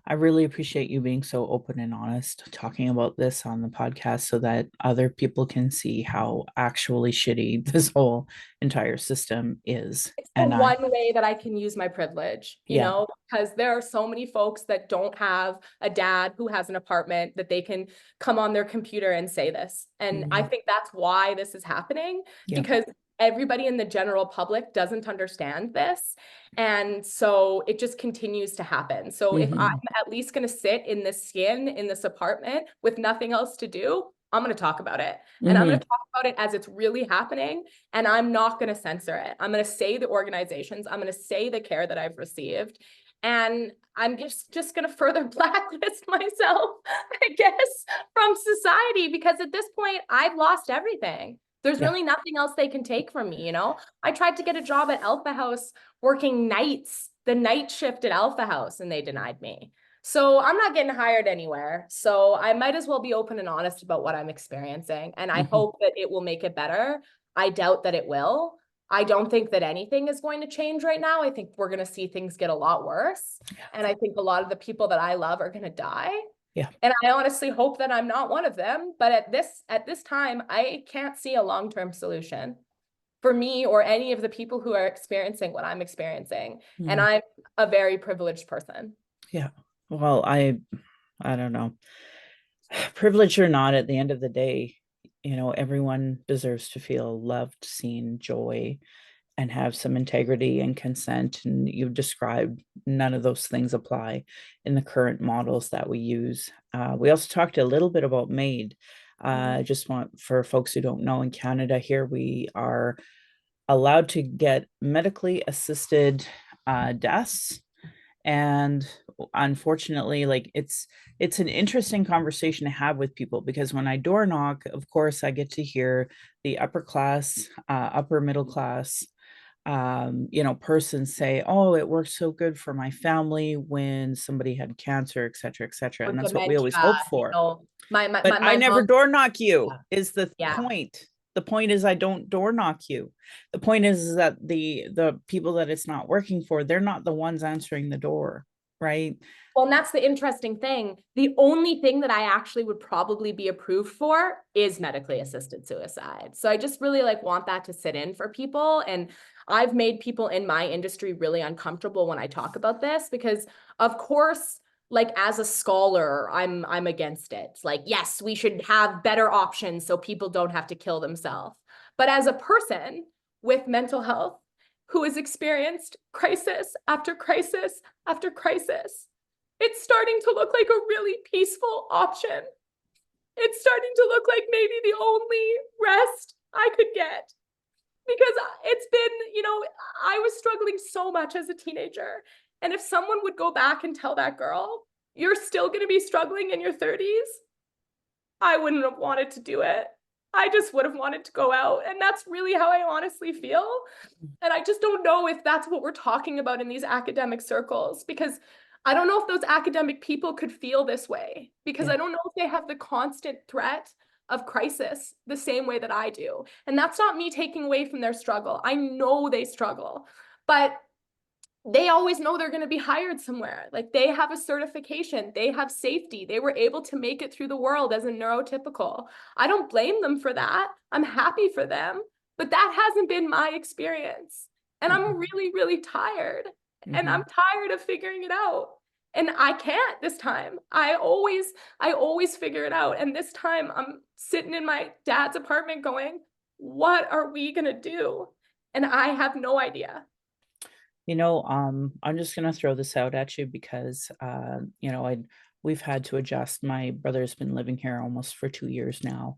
I really appreciate you being so open and honest, talking about this on the podcast so that other people can see how actually shitty this whole entire system is. It's the And I, one way that I can use my privilege, yeah, because there are so many folks that don't have a dad who has an apartment that they can come on their computer and say this. And I mhm, think that's why this is happening, yeah, because everybody in the general public doesn't understand this. And so it just continues to happen. So if I'm mhm, at least going to sit in this skin in this apartment with nothing else to do, I'm going to talk about it. And I'm going mhm, to talk about it as it's really happening. And I'm not going to censor it. I'm going to say the organizations, I'm going to say the care that I've received. And I'm just going to further blacklist myself, I guess, from society, because at this point, I've lost everything. There's yeah, really nothing else they can take from me. I tried to get a job at Alpha House working nights, the night shift at Alpha House, and they denied me. So I'm not getting hired anywhere. So I might as well be open and honest about what I'm experiencing. And I mhm, hope that it will make it better. I doubt that it will. I don't think that anything is going to change right now. I think we're going to see things get a lot worse. And I think a lot of the people that I love are going to die. yeah, And I honestly hope that I'm not one of them. But at this time, I can't see a long-term solution for me or any of the people who are experiencing what I'm experiencing. And mm, I'm a very privileged person. yeah. Well, I don't know. Privilege or not, at the end of the day, everyone deserves to feel loved, seen, joy, and have some integrity and consent. And you've described none of those things apply in the current models that we use. We also talked a little bit about MAID. Just want for folks who don't know, in Canada here, we are allowed to get medically assisted deaths. And unfortunately, like it's an interesting conversation to have with people, because when I door knock, of course I get to hear the upper class, upper middle class person say, oh, it worked so good for my family when somebody had cancer, et cetera, et cetera. Or And that's what we always dementia, hope for. my But I never mom, door knock you yeah, is the yeah. point. The point is I don't door knock you. The point is that the people that it's not working for, they're not the ones answering the door, right? Well, and that's the interesting thing. The only thing that I actually would probably be approved for is medically assisted suicide. So I just really want that to sit in for people. And I've made people in my industry really uncomfortable when I talk about this, because of course like as a scholar, I'm against it. Like, yes, we should have better options so people don't have to kill themselves. But as a person with mental health who has experienced crisis after crisis after crisis, it's starting to look like a really peaceful option. It's starting to look like maybe the only rest I could get, because it's been, I was struggling so much as a teenager. And if someone would go back and tell that girl, you're still going to be struggling in your 30s, I wouldn't have wanted to do it. I just would have wanted to go out. And that's really how I honestly feel. And I just don't know if that's what we're talking about in these academic circles, because I don't know if those academic people could feel this way, because Yeah. I don't know if they have the constant threat of crisis the same way that I do. And that's not me taking away from their struggle. I know they struggle, but they always know they're going to be hired somewhere. Like, they have a certification, they have safety, they were able to make it through the world as a neurotypical. I don't blame them for that. I'm happy for them, but that hasn't been my experience. And I'm really, really tired. And I'm tired of figuring it out. And I can't this time. I always figure it out. And this time I'm sitting in my dad's apartment going, what are we going to do? And I have no idea. I'm just gonna throw this out at you because we've had to adjust. My brother's been living here almost for 2 years now.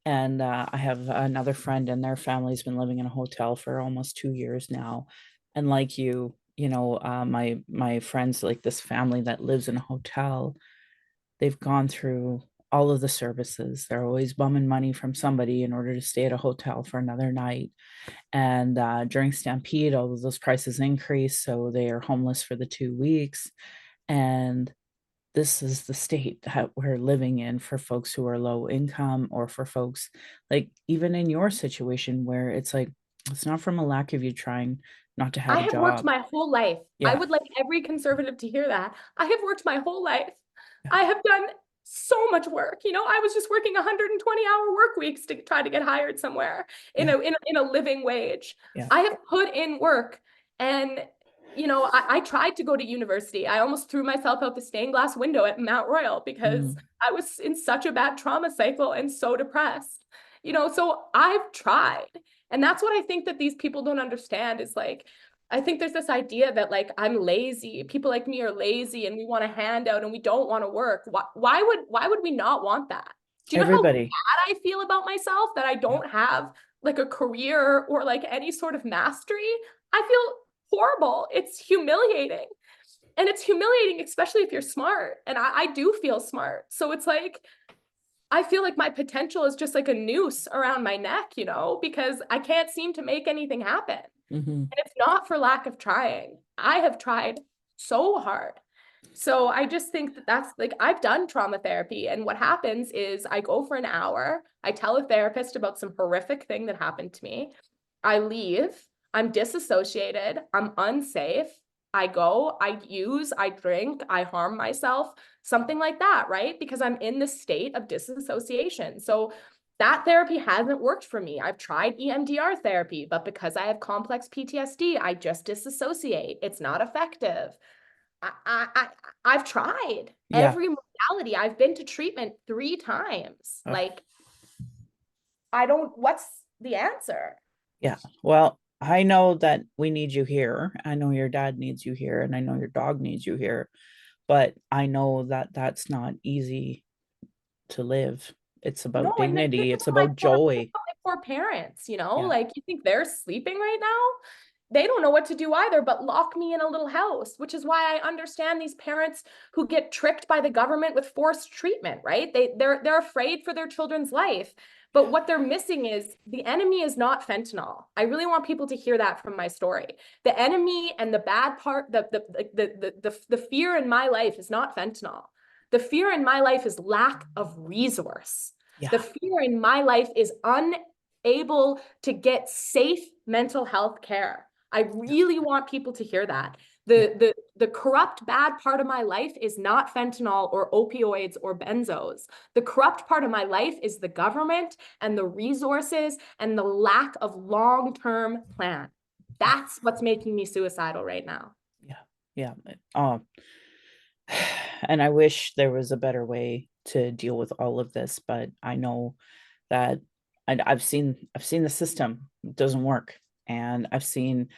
And I have another friend and their family's been living in a hotel for almost 2 years now. And like my friends, like this family that lives in a hotel, they've gone through all of the services. They're always bumming money from somebody in order to stay at a hotel for another night. And during Stampede, all of those prices increased, so they are homeless for the 2 weeks. And this is the state that we're living in for folks who are low income, or for folks like even in your situation where it's like, it's not from a lack of you trying not to I have a have worked job. my whole life. I Yeah. would like every conservative to hear that. I have worked my whole life. Yeah. I have done so much work. I was just working 120-hour work weeks to try to get hired somewhere in Yeah. a living wage. Yeah. I have put in work, and I tried to go to university. I almost threw myself out the stained glass window at Mount Royal because Mm. I was in such a bad trauma cycle and so depressed. So I've tried. And that's what I think that these people don't understand is, like, I think there's this idea that, like, I'm lazy. People like me are lazy and we want a handout and we don't want to work. Why would we not want that? Do you know how Everybody. bad I feel about myself that I Yeah. don't have like a career or like any sort of mastery? I feel horrible. It's humiliating. And it's humiliating, especially if you're smart. And I do feel smart. So it's like, I feel like my potential is just like a noose around my neck, because I can't seem to make anything happen. Hmm. And it's not for lack of trying. I have tried so hard. So I just think that that's like, I've done trauma therapy. And what happens is I go for an hour, I tell a therapist about some horrific thing that happened to me. I leave, I'm disassociated, I'm unsafe. I go, I use, I drink, I harm myself, something like that, right? Because I'm in the state of disassociation. So that therapy hasn't worked for me. I've tried EMDR therapy, but because I have complex PTSD, I just disassociate. It's not effective. I've tried Yeah. every modality. I've been to treatment 3 times. Ugh. Like, what's the answer? Yeah. Well, I know that we need you here. I know your dad needs you here, and I know your dog needs you here. But I know that that's not easy to live. It's No, about and then think dignity. It's about my about joy. poor parents, Yeah. like, you think they're sleeping right now? They don't know what to do either, but lock me in a little house, which is why I understand these parents who get tricked by the government with forced treatment, right? They're afraid for their children's life. But what they're missing is the enemy is not fentanyl. I really want people to hear that from my story. The enemy and the bad part, the fear in my life is not fentanyl. The fear in my life is lack of resource. Yeah. The fear in my life is unable to get safe mental health care. I really want people to hear that. Yeah. The corrupt bad part of my life is not fentanyl or opioids or benzos. The corrupt part of my life is the government and the resources and the lack of long-term plan. That's what's making me suicidal right now. Yeah. Yeah. Oh, And I wish there was a better way to deal with all of this, but I know that I've seen the system. It doesn't work. And I've seen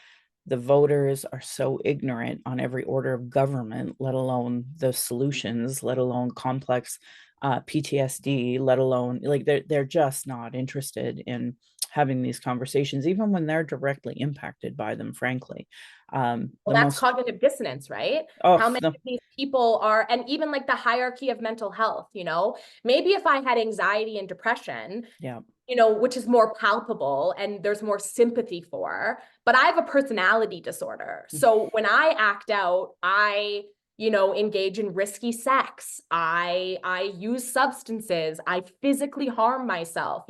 the voters are so ignorant on every order of government, let alone the solutions, let alone complex PTSD, let alone like they're just not interested in having these conversations, even when they're directly impacted by them, frankly. Well, The that's most cognitive dissonance, right? oh How many the of these people are, and even like the hierarchy of mental health, maybe if I had anxiety and depression, yeah which is more palpable and there's more sympathy for, but I have a personality disorder. So when I act out, I, engage in risky sex. I use substances. I physically harm myself.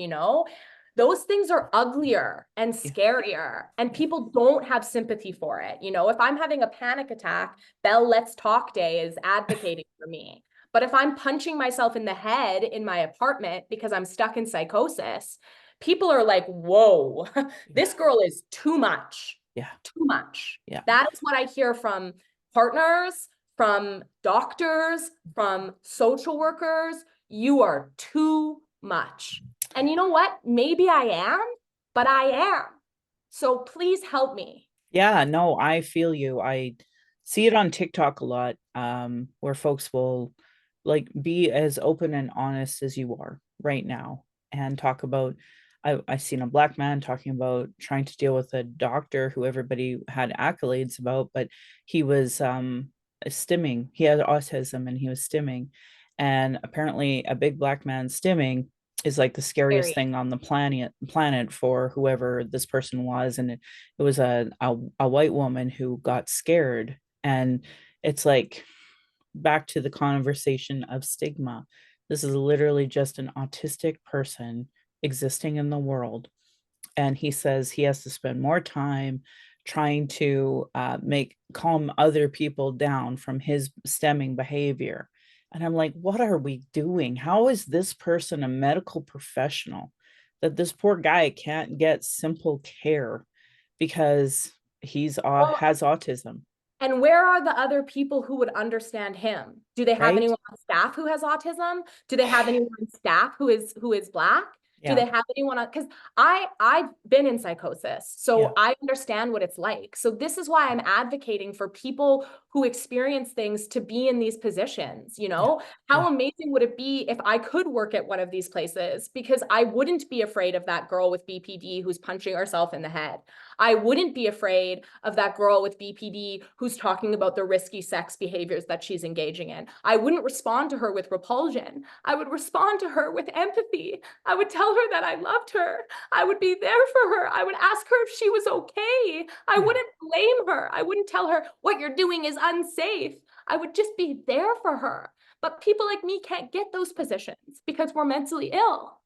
Those things are uglier and yeah scarier, and yeah people don't have sympathy for it. If I'm having a panic attack, Bell Let's Talk Day is advocating for me. But if I'm punching myself in the head in my apartment because I'm stuck in psychosis, people are like, whoa, yeah this girl is too much, yeah too much. yeah That is what I hear from partners, from doctors, from social workers. You are too much. And you know what? Maybe I am, but I am. So please help me. Yeah, no, I feel you. I see it on TikTok a lot, where folks will like be as open and honest as you are right now and talk about I've seen a black man talking about trying to deal with a doctor who everybody had accolades about, but he was stimming. He had autism and he was stimming. And apparently a big black man stimming is like the scariest Very. thing on the planet for whoever this person was. And it was a white woman who got scared. And it's like back to the conversation of stigma. This is literally just an autistic person existing in the world. And he says he has to spend more time trying to make calm other people down from his stemming behavior. And I'm like, what are we doing? How is this person a medical professional that this poor guy can't get simple care because he's Well, has autism, and where are the other people who would understand him? Do they have right? anyone on staff who has autism? Do they have anyone on staff who is black? Do Yeah, they have anyone on, because I've been in psychosis, yeah, so I understand what it's like. So this is why I'm advocating for people who experience things to be in these positions, yeah, How yeah, amazing would it be if I could work at one of these places, because I wouldn't be afraid of that girl with BPD who's punching herself in the head. I wouldn't be afraid of that girl with BPD who's talking about the risky sex behaviors that she's engaging in. I wouldn't respond to her with repulsion. I would respond to her with empathy. I would tell her that I loved her. I would be there for her. I would ask her if she was okay. I yeah. wouldn't blame her. I wouldn't tell her what you're doing is unsafe. I would just be there for her. But people like me can't get those positions because we're mentally ill.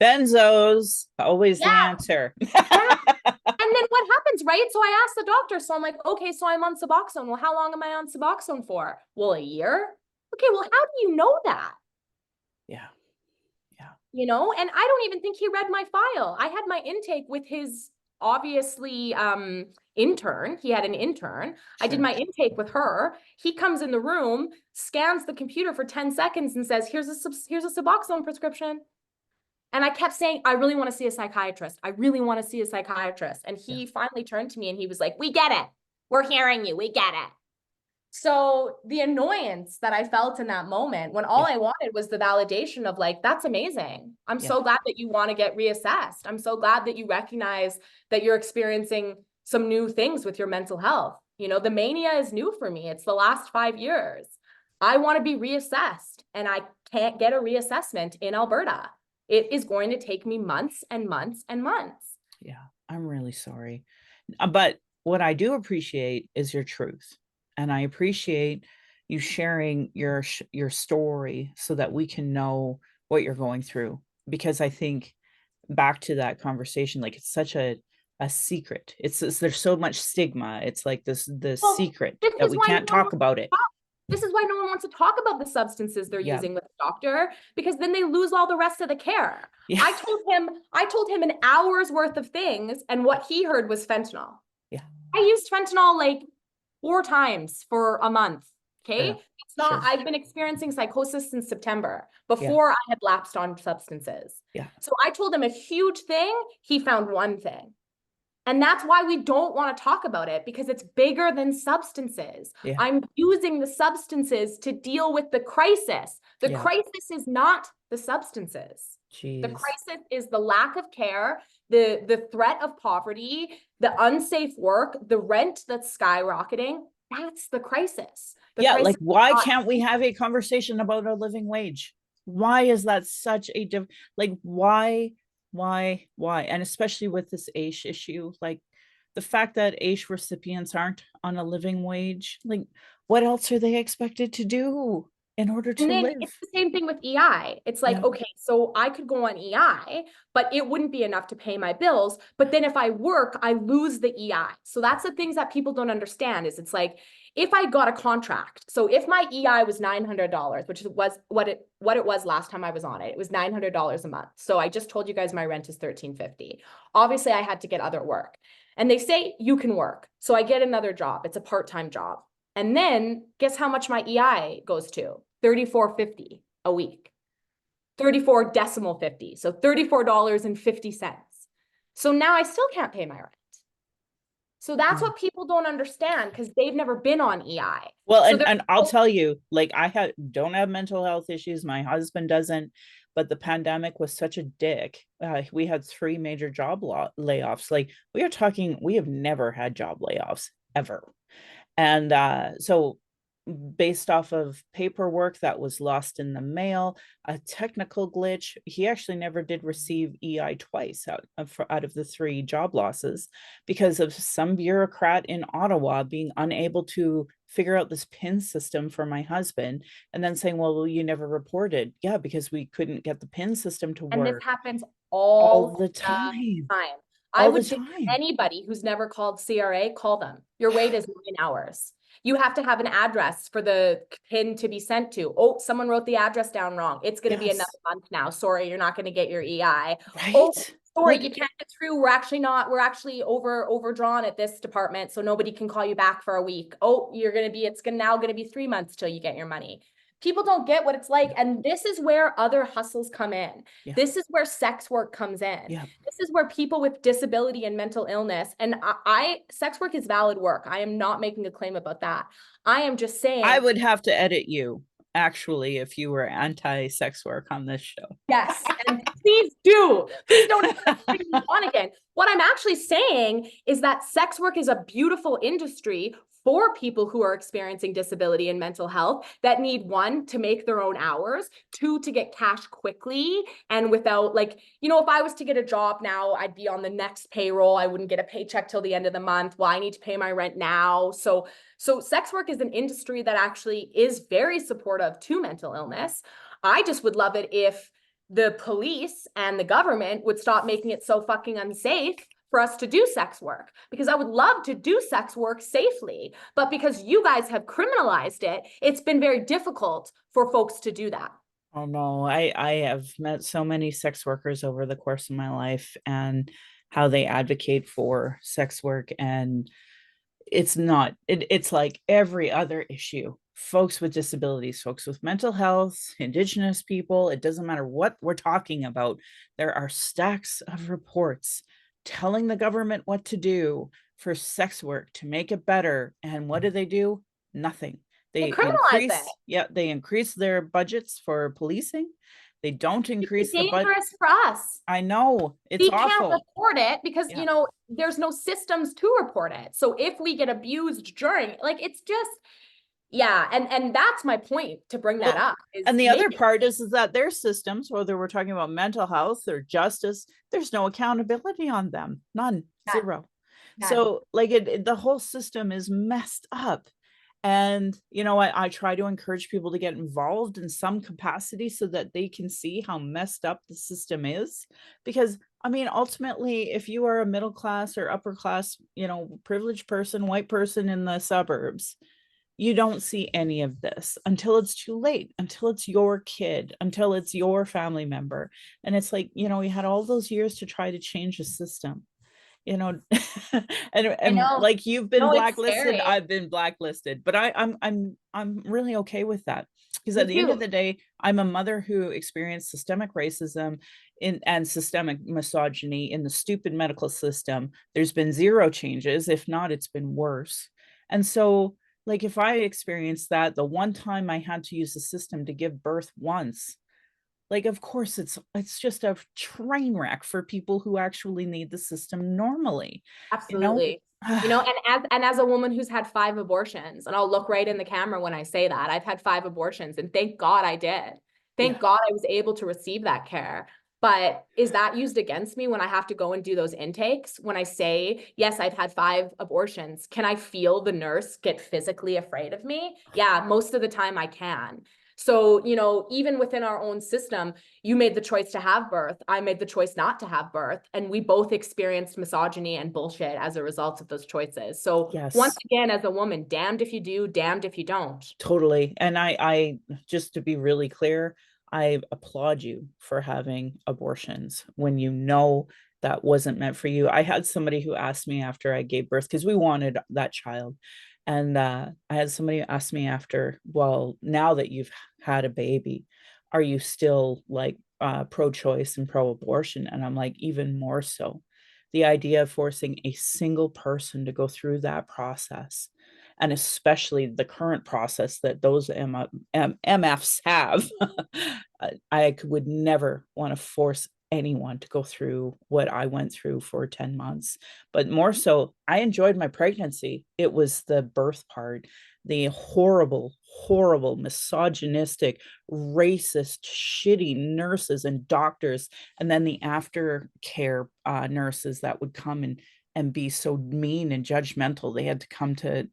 Benzos, always Yeah, the answer. yeah. And then what happens, right? So I asked the doctor, so I'm like, okay, so I'm on Suboxone. Well, how long am I on Suboxone for? Well, a year. Okay, well, how do you know that? Yeah, yeah, And I don't even think he read my file. I had my intake with his obviously intern. He had an intern. I did sure. my intake with her. He comes in the room, scans the computer for 10 seconds and says, here's a Suboxone prescription. And I kept saying, I really want to see a psychiatrist. I really want to see a psychiatrist. And Yeah, he finally turned to me and he was like, we get it. We're hearing you. We get it. So the annoyance that I felt in that moment, when all yeah, I wanted was the validation of like, that's amazing. I'm yeah, so glad that you want to get reassessed. I'm so glad that you recognize that you're experiencing some new things with your mental health. The mania is new for me. It's the last 5 years. I want to be reassessed and I can't get a reassessment in Alberta. It is going to take me months and months and months. yeah. I'm really sorry. But what I do appreciate is your truth. And I appreciate you sharing your story so that we can know what you're going through. Because I think back to that conversation, like it's such a secret. There's so much stigma. It's like the Well, secret this that is we why no can't one talk wants to about it. talk. This is why no one wants to talk about the substances they're Yeah. using with the doctor, because then they lose all the rest of the care. Yeah. I told him an hour's worth of things, and what he heard was fentanyl. Yeah. I used fentanyl like 4 times for a month. Okay. Sure. It's not, Sure. I've been experiencing psychosis since September Yeah. before I had lapsed on substances. Yeah. So I told him a huge thing. He found one thing. And that's why we don't want to talk about it, because it's bigger than substances. Yeah. I'm using the substances to deal with the crisis. The Yeah. crisis is not the substances. The Jeez. crisis is the lack of care, the threat of poverty, the unsafe work, the rent that's skyrocketing. That's the crisis. The Yeah, crisis like why is not. can't we have a conversation about a living wage? Why is that such a like why? And especially with this AISH issue, like the fact that AISH recipients aren't on a living wage, like what else are they expected to do in order And to then live? it's the same thing with EI. It's like, Yeah. okay, so I could go on EI, but it wouldn't be enough to pay my bills. But then if I work, I lose the EI. So that's the things that people don't understand is it's like, if I got a contract, so if my EI was $900, which was what it was last time I was on it, it was $900 a month. So I just told you guys my rent is $1,350. Obviously, I had to get other work. And they say you can work. So I get another job. It's a part-time job. And then guess how much my EI goes to? $34.50 a week. 34 decimal 50. So $34.50. So now I still can't pay my rent. So that's Yeah. what people don't understand because they've never been on EI. Well, So and I'll tell you, like don't have mental health issues. My husband doesn't, but the pandemic was such a dick. We had 3 major job layoffs. Like we have never had job layoffs ever. And so based off of paperwork that was lost in the mail, a technical glitch, he actually never did receive EI twice out of the 3 job losses because of some bureaucrat in Ottawa being unable to figure out this PIN system for my husband and then saying, well, you never reported. Yeah, because we couldn't get the PIN system to and this work happens all all the the time. time. I All the would dare time. anybody who's never called CRA, call them. Your wait is 9 hours. You have to have an address for the PIN to be sent to. Oh, someone wrote the address down wrong. It's going to be another Yes. month now. Sorry, you're not going to get your EI. Oh, Right? sorry, you Like, can't get through. We're actually overdrawn at this department, so nobody can call you back for a week. Oh, it's now going to be 3 months till you get your money. People don't get what it's like. And this is where other hustles come in. yeah, This is where sex work comes in. yeah. This is where people with disability and mental illness, and sex work is valid work. I am not making a claim about that. I am just I saying, would have to edit you actually if you were anti-sex work on this show. yes, and please do. Please don't ever bring me on again. What I'm actually saying is that sex work is a beautiful industry for people who are experiencing disability and mental health that need, one, to make their own hours, two, to get cash quickly and without, like, if I was to get a job now, I'd be on the next payroll. I wouldn't get a paycheck till the end of the month. Well, I need to pay my rent now. So sex work is an industry that actually is very supportive to mental illness. I just would love it if the police and the government would stop making it so fucking unsafe for us to do sex work, because I would love to do sex work safely, but because you guys have criminalized it, it's been very difficult for folks to do that. Oh no, I have met so many sex workers over the course of my life and how they advocate for sex work, and it's like every other issue. Folks with disabilities, folks with mental health, Indigenous people, it doesn't matter what we're talking about. There are stacks of reports telling the government what to do for sex work to make it better. And what do? Nothing. They criminalize it. They increase their budgets for policing. They don't It's increase the budget. dangerous for us. I know, it's We can't awful. report it because, Yeah. there's no systems to report it. So if we get abused during, like, it's just, yeah. And that's my point to bring that up. And the Make other it part safe. is that their systems, whether we're talking about mental health or justice, there's no accountability on them. None, None, zero. none. So like the whole system is messed up. And I try to encourage people to get involved in some capacity so that they can see how messed up the system is. Because I mean, ultimately, if you are a middle class or upper class, privileged person, white person in the suburbs, you don't see any of this until it's too late, until it's your kid, until it's your family member. And it's like, you had all those years to try to change the system. you know, I and know. like you've been No, it's blacklisted, scary. I've been blacklisted, but I'm really okay with that because Me at the end of too. the day, I'm a mother who experienced systemic racism and systemic misogyny in the stupid medical system. There's been zero changes, if not, it's been worse. And so, like, if I experienced that the one time I had to use the system to give birth once, like, of course, it's just a train wreck for people who actually need the system normally, you know? Absolutely. You know, and as a woman who's had 5 abortions, and I'll look right in the camera when I say that, I've had 5 abortions, and thank God I did. Yeah. Thank God I was able to receive that care. But is that used against me when I have to go and do those intakes? When I say, yes, I've had 5 abortions, can I feel the nurse get physically afraid of me? Yeah, most of the time I can. So, you know, even within our own system, you made the choice to have birth. I made the choice not to have birth. And we both experienced misogyny and bullshit as a result of those choices. So once Yes. again, as a woman, damned if you do, damned if you don't. Totally, and I just to be really clear, I applaud you for having abortions when you know that wasn't meant for you. I had somebody who asked me after I gave birth because we wanted that child, and, I had somebody ask me after, "Well, now that you've had a baby, are you still, like, pro-choice and pro-abortion?" And I'm like, "Even more so." The idea of forcing a single person to go through that process, and especially the current process that those MFs have. Would never want to force anyone to go through what I went through for 10 months. But more so, I enjoyed my pregnancy. It was the birth part, the horrible, horrible, misogynistic, racist, shitty nurses and doctors, and then the aftercare nurses that would come and be so mean and judgmental. They had to come to,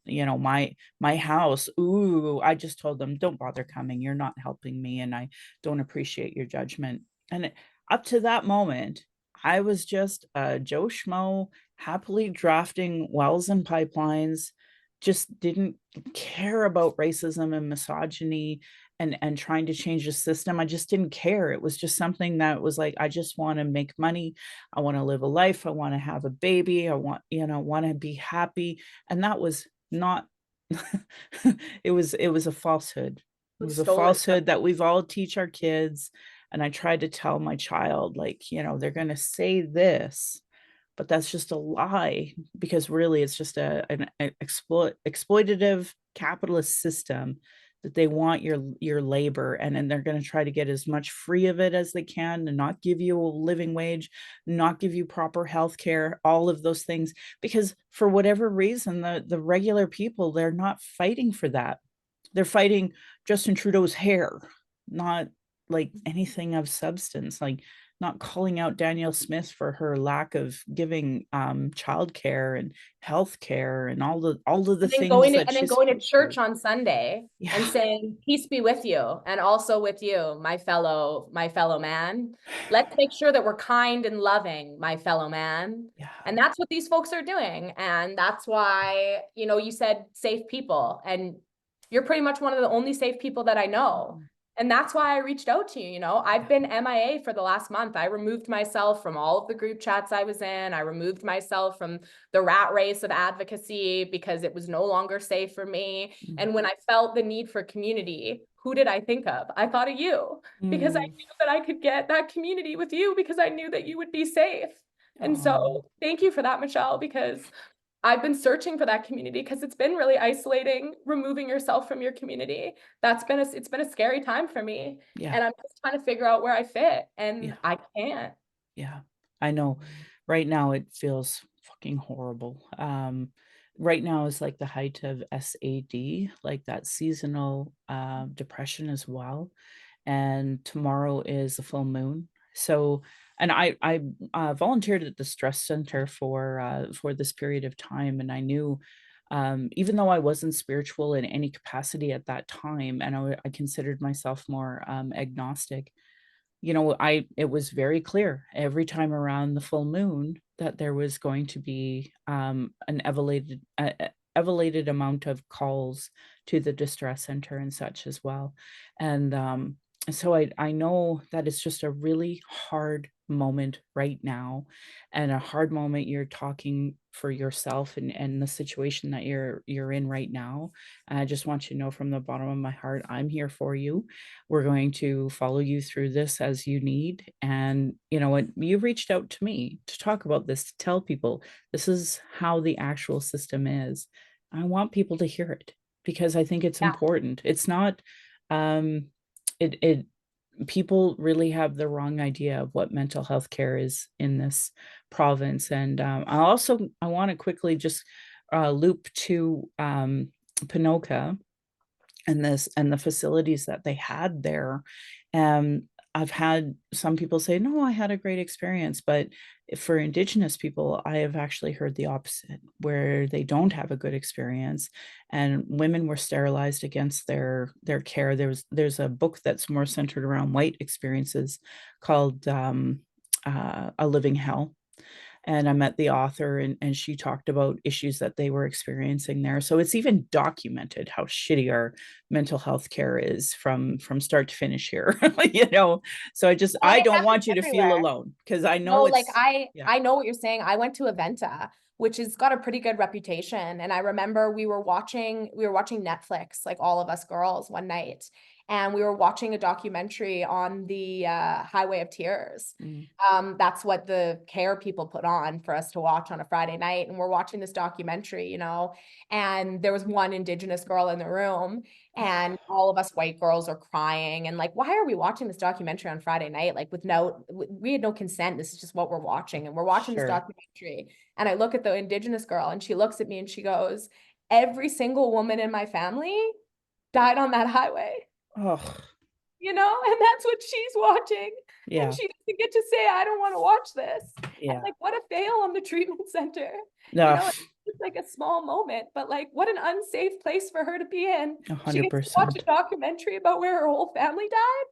my house. Ooh, I just told them, "Don't bother coming. You're not helping me, and I don't appreciate your judgment." And up to that moment, I was just a Joe Schmo, happily drafting wells and pipelines, just didn't care about racism and misogyny and trying to change the system. I just didn't care. It was just something that was like, I just want to make money. I want to live a life. I want to have a baby. I want to be happy. And that was not it was a falsehood. It It was was a stolen from falsehood that we've all teach our kids. And I tried to tell my child, like, they're gonna say this, but that's just a lie because really it's just an exploitative capitalist system that they want your labor, and then they're going to try to get as much free of it as they can and not give you a living wage, not give you proper health care, all of those things, because for whatever reason the regular people, they're not fighting for that. They're fighting Justin Trudeau's hair, not like anything of substance, like not calling out Danielle Smith for her lack of giving, childcare and healthcare and all of the and then things going to that and then she's going to fighting for. church on Sunday and Yeah, saying, "Peace be with you, and also with you, my fellow man. Let's make sure that we're kind and loving, my fellow man." yeah. And that's what these folks are doing. And that's why, you said safe people, and you're pretty much one of the only safe people that I know. Mhm, And that's why I reached out to you. I've been MIA for the last month. I removed myself from all of the group chats I was in. I removed myself from the rat race of advocacy because it was no longer safe for me. mm, And when I felt the need for community, who did I think of? I thought of you because I mm. knew that I could get that community with you because I knew that you would be safe. And Aw, so thank you for that, Michelle, because I've been searching for that community because it's been really isolating, removing yourself from your community. It's been a scary time for me. yeah, And I'm just trying to figure out where I fit, yeah, and I can't. yeah. I know. Right now, it feels fucking horrible. Right now is like the height of SAD, like that seasonal, depression as well. And tomorrow is the full moon. So, and I volunteered at the stress center for this period of time, and I knew, even though I wasn't spiritual in any capacity at that time, and I considered myself more agnostic. It was very clear every time around the full moon that there was going to be an elevated amount of calls to the distress center and such as well. And so I know that it's just a really hard moment right now, and a hard moment you're talking for yourself and the situation that you're in right now. And I just want you to know from the bottom of my heart, I'm here for you. We're going to follow you through this as you need. And you know what? You reached out to me to talk about this, to tell people this is how the actual system is. I want people to hear it because I think it's Yeah. important. It's not um it people really have the wrong idea of what mental health care is in this province. And I want to quickly just loop to Pinoca and this and the facilities that they had there. Um, I've had some people say, no, I had a great experience. But for Indigenous people, I have actually heard the opposite, where they don't have a good experience. And women were sterilized against their care. There's a book that's more centered around white experiences called A Living Hell, and I met the author, and she talked about issues that they were experiencing there. So it's even documented how shitty our mental health care is from start to finish here. You know, so Well, I it don't happens want you to feel everywhere. alone because I No, know like it's I yeah. I know what you're saying. I went to Aventa, which has got a pretty good reputation. And I remember we were watching Netflix, like all of us girls one night, and we were watching a documentary on the Highway of Tears. Mm. That's what the care people put on for us to watch on a Friday night. And we're watching this documentary, and there was one Indigenous girl in the room, and all of us white girls are crying and like, why are we watching this documentary on Friday night? Like we had no consent. This is just what we're watching. And we're watching this Sure. documentary. And I look at the Indigenous girl and she looks at me and she goes, every single woman in my family died on that highway, Oh, and that's what she's watching. And yeah. she doesn't get to say, I don't want to watch this. And Yeah. like, what a fail on the treatment center. You No, know, it's like a small moment, but like, what an unsafe place for her to be in. She gets to watch a 100%. documentary about where her whole family died.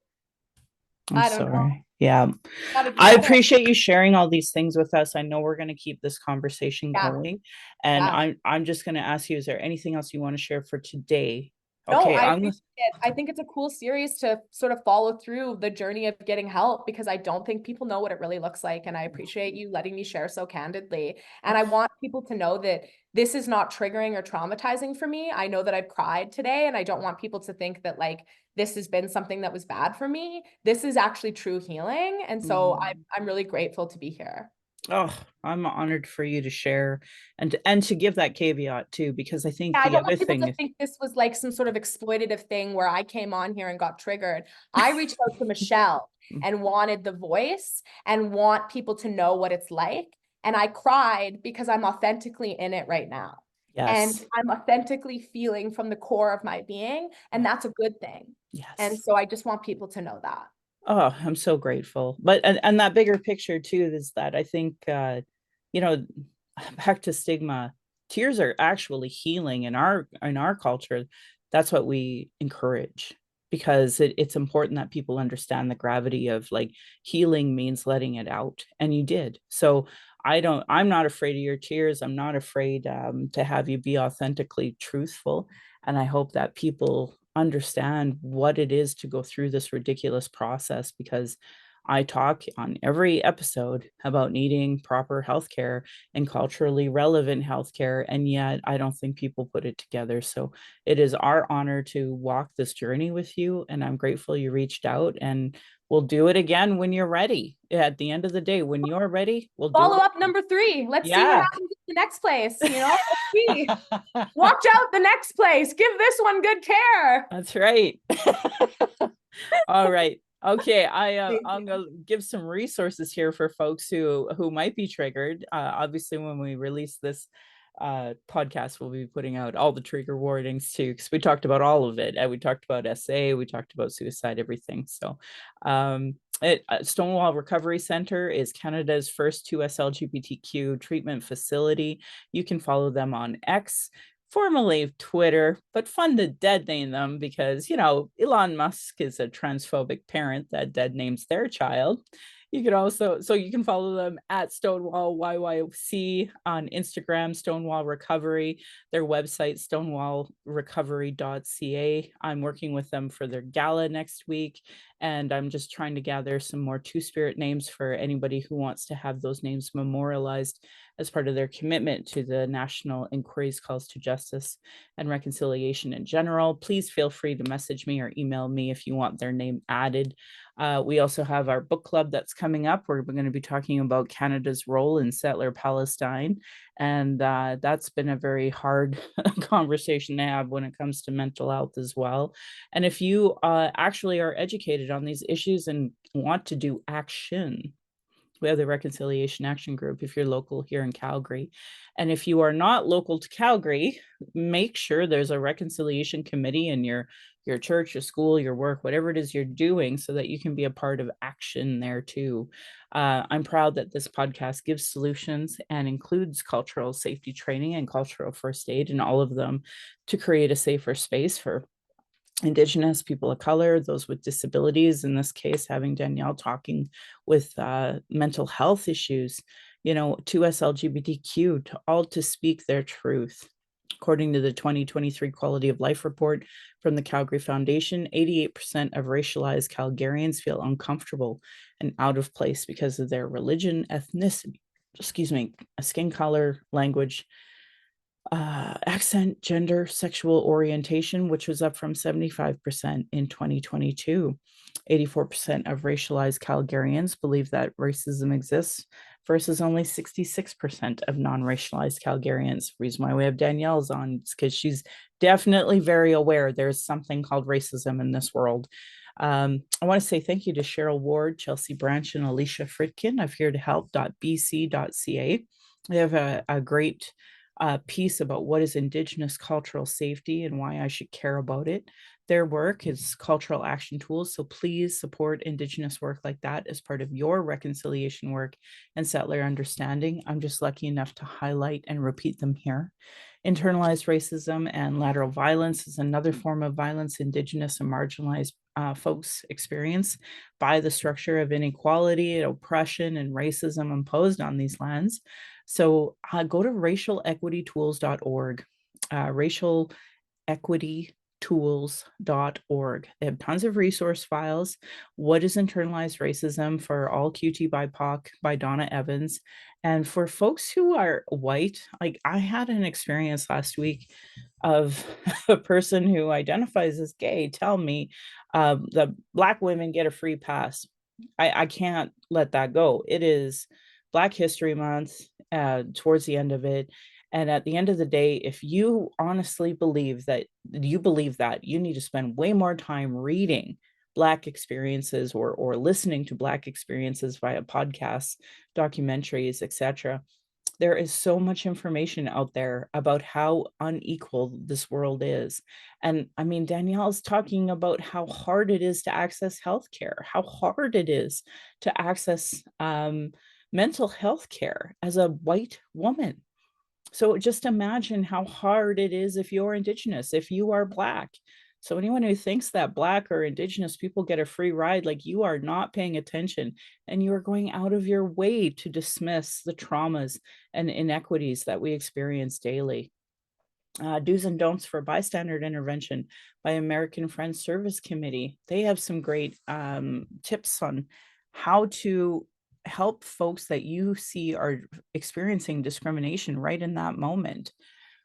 I'm I don't know. sorry. Yeah. Got to do I better. appreciate you sharing all these things with us. I know we're going to keep this conversation Yeah. going. And Yeah. I'm just going to ask you, is there anything else you want to share for today? No, Okay, I I'm appreciate it. I think it's a cool series to sort of follow through the journey of getting help because I don't think people know what it really looks like. And I appreciate you letting me share so candidly. And I want people to know that this is not triggering or traumatizing for me. I know that I've cried today, and I don't want people to think that like this has been something that was bad for me. This is actually true healing. And so Mm. I'm really grateful to be here. Oh, I'm honored for you to share and to give that caveat too, because I think Yeah, I the don't other want people thing to is think this was like some sort of exploitative thing where I came on here and got triggered. I reached out to Michelle mm, and wanted the voice and want people to know what it's like. And I cried because I'm authentically in it right now. And yes. I'm authentically feeling from the core of my being. And Yeah. that's a good thing. And Yes. so I just want people to know that. Oh, I'm so grateful. But and that bigger picture too is that I think you know, back to stigma, tears are actually healing in our culture. That's what we encourage because it's important that people understand the gravity of like healing means letting it out. And you did. So I'm not afraid of your tears. I'm not afraid to have you be authentically truthful. And I hope that people understand what it is to go through this ridiculous process because I talk on every episode about needing proper healthcare and culturally relevant healthcare, and yet I don't think people put it together. So it is our honor to walk this journey with you, and I'm grateful you reached out. And we'll do it again when you're ready. At the end of the day, when you're ready, we'll do Follow it up again. number 3. Let's see what Yeah. happens in the next place. Let's see. Watch out the next place. Give this one good care. That's right. All right. Okay, Thank I'm you. gonna give some resources here for folks who might be triggered. Obviously, when we release this podcast, we'll be putting out all the trigger warnings too, because we talked about all of it. And we talked about SA, we talked about suicide, everything. So, Stonewall Recovery Center is Canada's first 2S LGBTQ treatment facility. You can follow them on X, formerly Twitter, but fun to dead name them because, Elon Musk is a transphobic parent that dead names their child. You can also, so you can follow them at Stonewall YYC on Instagram, Stonewall Recovery, their website, stonewallrecovery.ca. I'm working with them for their gala next week, and I'm just trying to gather some more Two-Spirit names for anybody who wants to have those names memorialized as part of their commitment to the National Inquiry's calls to justice and reconciliation in general. Please feel free to message me or email me if you want their name added. We also have our book club that's coming up. We're going to be talking about Canada's role in settler Palestine. And that's been a very hard conversation to have when it comes to mental health as well. And if you actually are educated on these issues and want to do action, we have the Reconciliation Action Group if you're local here in Calgary. And if you are not local to Calgary, make sure there's a reconciliation committee in your church, your school, your work, whatever it is you're doing, so that you can be a part of action there too. I'm proud that this podcast gives solutions and includes cultural safety training and cultural first aid in all of them to create a safer space for Indigenous, people of color, those with disabilities, in this case, having Danielle talking with mental health issues, to us LGBTQ, to all to speak their truth. According to the 2023 Quality of Life Report from the Calgary Foundation, 88% of racialized Calgarians feel uncomfortable and out of place because of their religion, ethnicity, skin color, language, accent, gender, sexual orientation, which was up from 75% in 2022. 84% of racialized Calgarians believe that racism exists versus only 66% of non-racialized Calgarians. The reason why we have Danielle's on is because she's definitely very aware there's something called racism in this world. I want to say thank you to Cheryl Ward, Chelsea Branch, and Alicia Fritkin of hereToHelp.bc.ca. They have a great piece about what is Indigenous cultural safety and why I should care about it. Their work is cultural action tools, so please support Indigenous work like that as part of your reconciliation work and settler understanding. I'm just lucky enough to highlight and repeat them here. Internalized racism and lateral violence is another form of violence Indigenous and marginalized folks experience by the structure of inequality, oppression, and racism imposed on these lands. So go to racialequitytools.org, racialequitytools.org. They have tons of resource files. What is internalized racism for all QT BIPOC by Donna Evans. And for folks who are white, like I had an experience last week of a person who identifies as gay tell me the Black women get a free pass. I can't let that go. It is Black History Month, towards the end of it. And at the end of the day, if you honestly believe that, you need to spend way more time reading Black experiences or listening to Black experiences via podcasts, documentaries, etc. There is so much information out there about how unequal this world is. And I mean, Danielle's talking about how hard it is to access healthcare, how hard it is to access mental health care as a white woman. So just imagine how hard it is if you're Indigenous, if you are Black. So anyone who thinks that Black or Indigenous people get a free ride, like, you are not paying attention, and you are going out of your way to dismiss the traumas and inequities that we experience daily. Do's and don'ts for bystander intervention by American Friends Service Committee. They have some great tips on how to help folks that you see are experiencing discrimination right in that moment.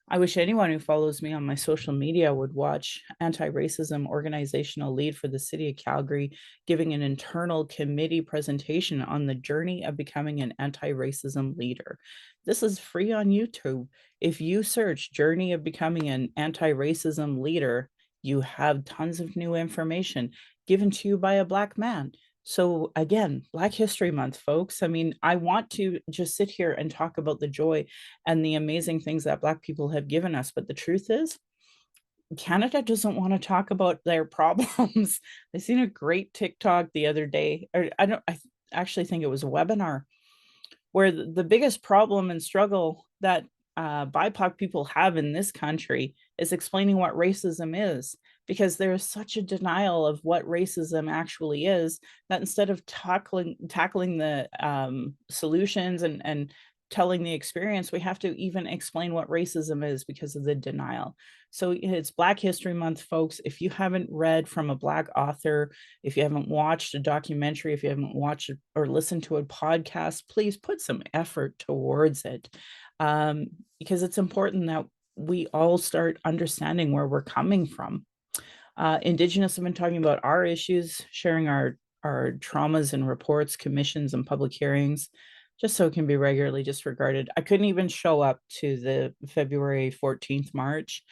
I wish anyone who follows me on my social media would watch anti-racism organizational lead for the city of Calgary giving an internal committee presentation on the journey of becoming an anti-racism leader. This is free on YouTube. If you search journey of becoming an anti-racism leader, you have tons of new information given to you by a Black man. So again, Black History Month, folks. I mean, I want to just sit here and talk about the joy and the amazing things that Black people have given us. But the truth is, Canada doesn't want to talk about their problems. I seen a great TikTok the other day, or I actually think it was a webinar, where the biggest problem and struggle that BIPOC people have in this country is explaining what racism is, because there is such a denial of what racism actually is, that instead of tackling the solutions and telling the experience, we have to even explain what racism is because of the denial. So it's Black History Month, folks. If you haven't read from a Black author, if you haven't watched a documentary, if you haven't watched or listened to a podcast, please put some effort towards it, because it's important that we all start understanding where we're coming from. Indigenous have been talking about our issues, sharing our traumas and reports, commissions, and public hearings, just so it can be regularly disregarded. I couldn't even show up to the February 14th march.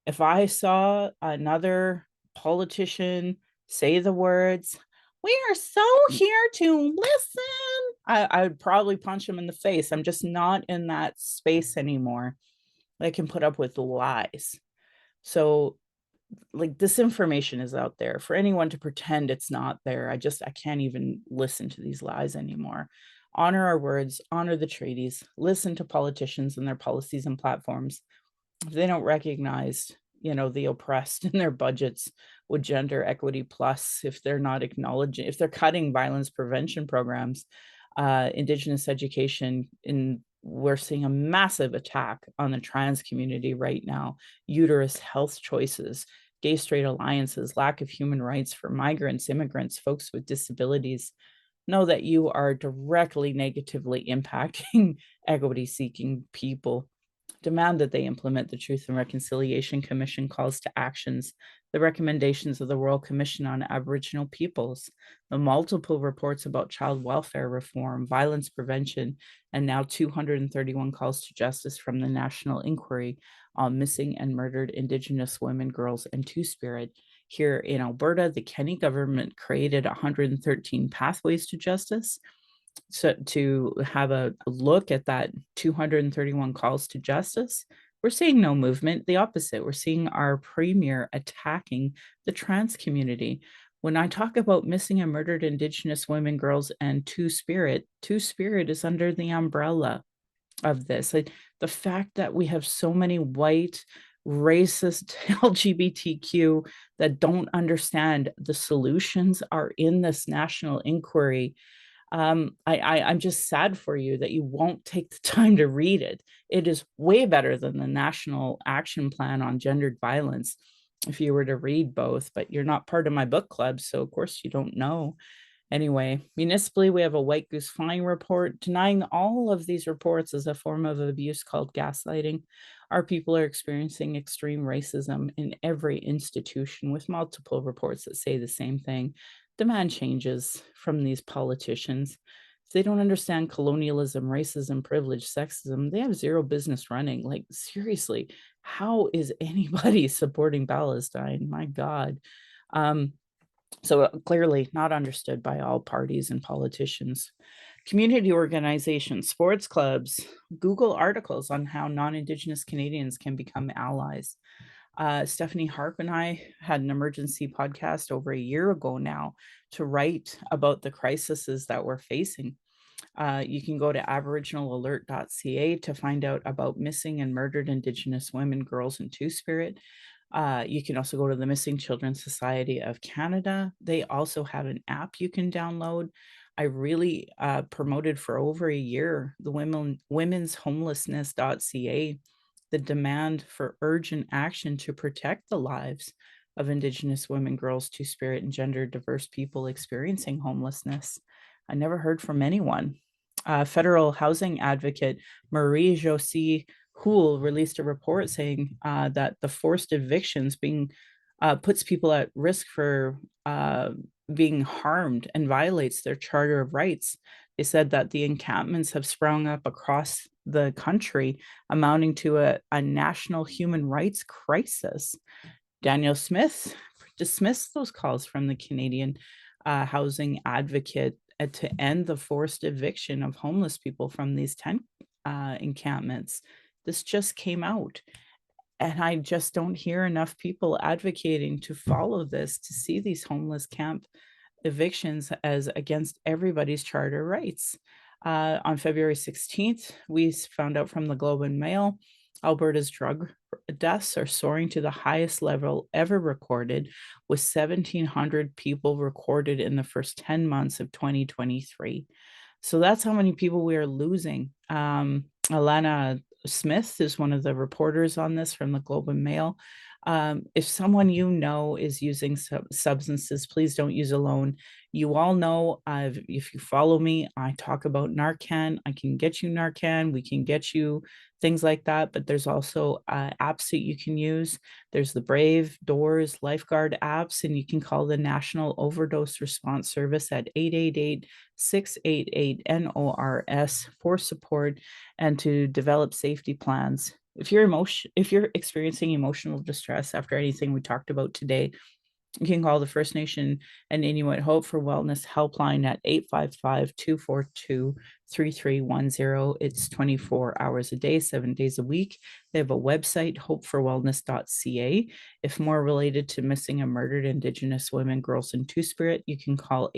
If I saw another politician say the words, "We are so here to listen," I would probably punch him in the face. I'm just not in that space anymore. I can put up with lies. So, like, disinformation is out there. For anyone to pretend it's not there, I can't even listen to these lies anymore. Honor our words, honor the treaties, listen to politicians and their policies and platforms. If they don't recognize, the oppressed in their budgets with gender equity plus, if they're not acknowledging, if they're cutting violence prevention programs, Indigenous education, in we're seeing a massive attack on the trans community right now, uterus health choices, gay straight alliances, lack of human rights for migrants, immigrants, folks with disabilities. Know that you are directly negatively impacting equity seeking people. Demand that they implement the Truth and Reconciliation Commission calls to actions, the recommendations of the Royal Commission on Aboriginal Peoples, the multiple reports about child welfare reform, violence prevention, and now 231 calls to justice from the National Inquiry on Missing and Murdered Indigenous Women, Girls, and Two-Spirit. Here in Alberta, the Kenney government created 113 pathways to justice. So to have a look at that 231 calls to justice, we're seeing no movement. The opposite. We're seeing our premier attacking the trans community. When I talk about missing and murdered Indigenous women, girls, and Two-Spirit is under the umbrella of this. Like, the fact that we have so many white, racist LGBTQ that don't understand the solutions are in this national inquiry. I'm just sad for you that you won't take the time to read it. It is way better than the National Action Plan on Gendered Violence if you were to read both, but you're not part of my book club, so of course you don't know. Anyway, municipally, we have a white goose flying report denying all of these reports as a form of abuse called gaslighting. Our people are experiencing extreme racism in every institution, with multiple reports that say the same thing. Demand changes from these politicians. If they don't understand colonialism, racism, privilege, sexism, they have zero business running. Like, seriously, how is anybody supporting Palestine? My God. So clearly not understood by all parties and politicians. Community organizations, sports clubs, Google articles on how non-Indigenous Canadians can become allies. Stephanie Harp and I had an emergency podcast over a year ago now to write about the crises that we're facing. You can go to aboriginalalert.ca to find out about missing and murdered Indigenous women, girls, and Two-Spirit. You can also go to the Missing Children Society of Canada. They also have an app you can download. I really promoted for over a year the women's homelessness.ca, the demand for urgent action to protect the lives of Indigenous women, girls, Two-Spirit, and gender diverse people experiencing homelessness. I never heard from anyone. Federal housing advocate Marie Josie Houle released a report saying that the forced evictions being puts people at risk for being harmed and violates their Charter of Rights. They said that the encampments have sprung up across the country, amounting to a national human rights crisis. Danielle Smith dismissed those calls from the Canadian housing advocate to end the forced eviction of homeless people from these tent encampments. This just came out. And I just don't hear enough people advocating to follow this, to see these homeless camp evictions as against everybody's charter rights. On February 16th, we found out from the Globe and Mail Alberta's drug deaths are soaring to the highest level ever recorded, with 1,700 people recorded in the first 10 months of 2023. So that's how many people we are losing. Alana Smith is one of the reporters on this from the Globe and Mail. If someone you know is using substances, please don't use alone. You all know, if you follow me, I talk about Narcan. I can get you Narcan. We can get you things like that. But there's also apps that you can use. There's the Brave, Doors, Lifeguard apps, and you can call the National Overdose Response Service at 888-688-NORS for support and to develop safety plans. If you're experiencing emotional distress after anything we talked about today, you can call the First Nation and Inuit Hope for Wellness helpline at 855-242-3310. It's 24 hours a day, 7 days a week. They have a website, hopeforwellness.ca. If more related to missing and murdered Indigenous women, girls, and Two-Spirit, you can call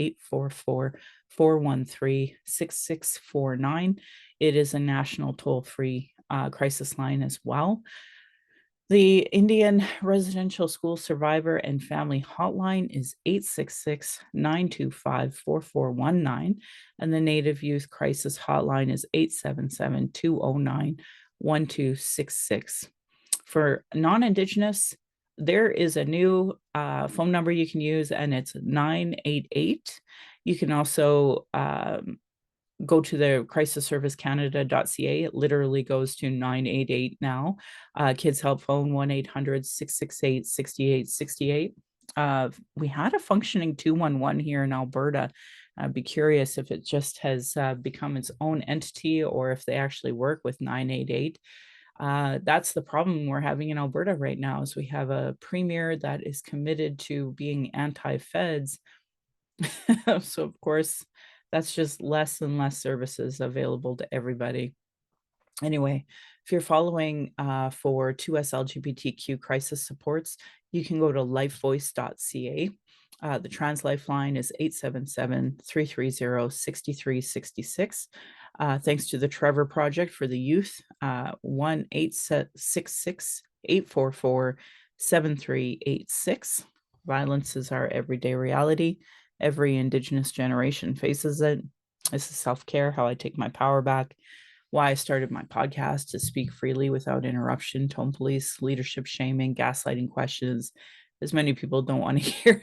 844-413-6649. It is a national toll-free crisis line as well. The Indian Residential School Survivor and Family Hotline is 866-925-4419, and the Native Youth Crisis Hotline is 877-209-1266. For non-Indigenous, there is a new phone number you can use, and it's 988. You can also go to the crisisservicecanada.ca. It literally goes to 988 now. Kids Help Phone 1-800-668-6868. We had a functioning 211 here in Alberta. I'd be curious if it just has become its own entity or if they actually work with 988. That's the problem we're having in Alberta right now, is we have a premier that is committed to being anti-feds. So of course, that's just less and less services available to everybody. Anyway, if you're following for 2S LGBTQ crisis supports, you can go to lifevoice.ca. The Trans Lifeline is 877-330-6366. Thanks to the Trevor Project for the Youth, 1-866-844-7386. Violence is our everyday reality. Every Indigenous generation faces it. This is self-care, how I take my power back. Why I started my podcast, to speak freely without interruption, tone police, leadership shaming, gaslighting questions, as many people don't want to hear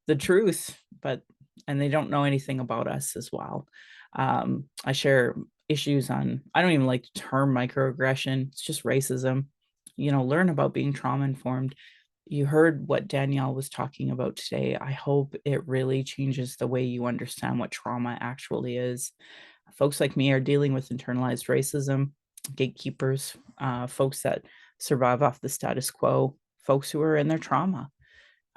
the truth, and they don't know anything about us as well. I share issues on, I don't even like the term microaggression. It's just racism. Learn about being trauma informed. You heard what Danielle was talking about today. I hope it really changes the way you understand what trauma actually is. Folks like me are dealing with internalized racism, gatekeepers, folks that survive off the status quo, folks who are in their trauma.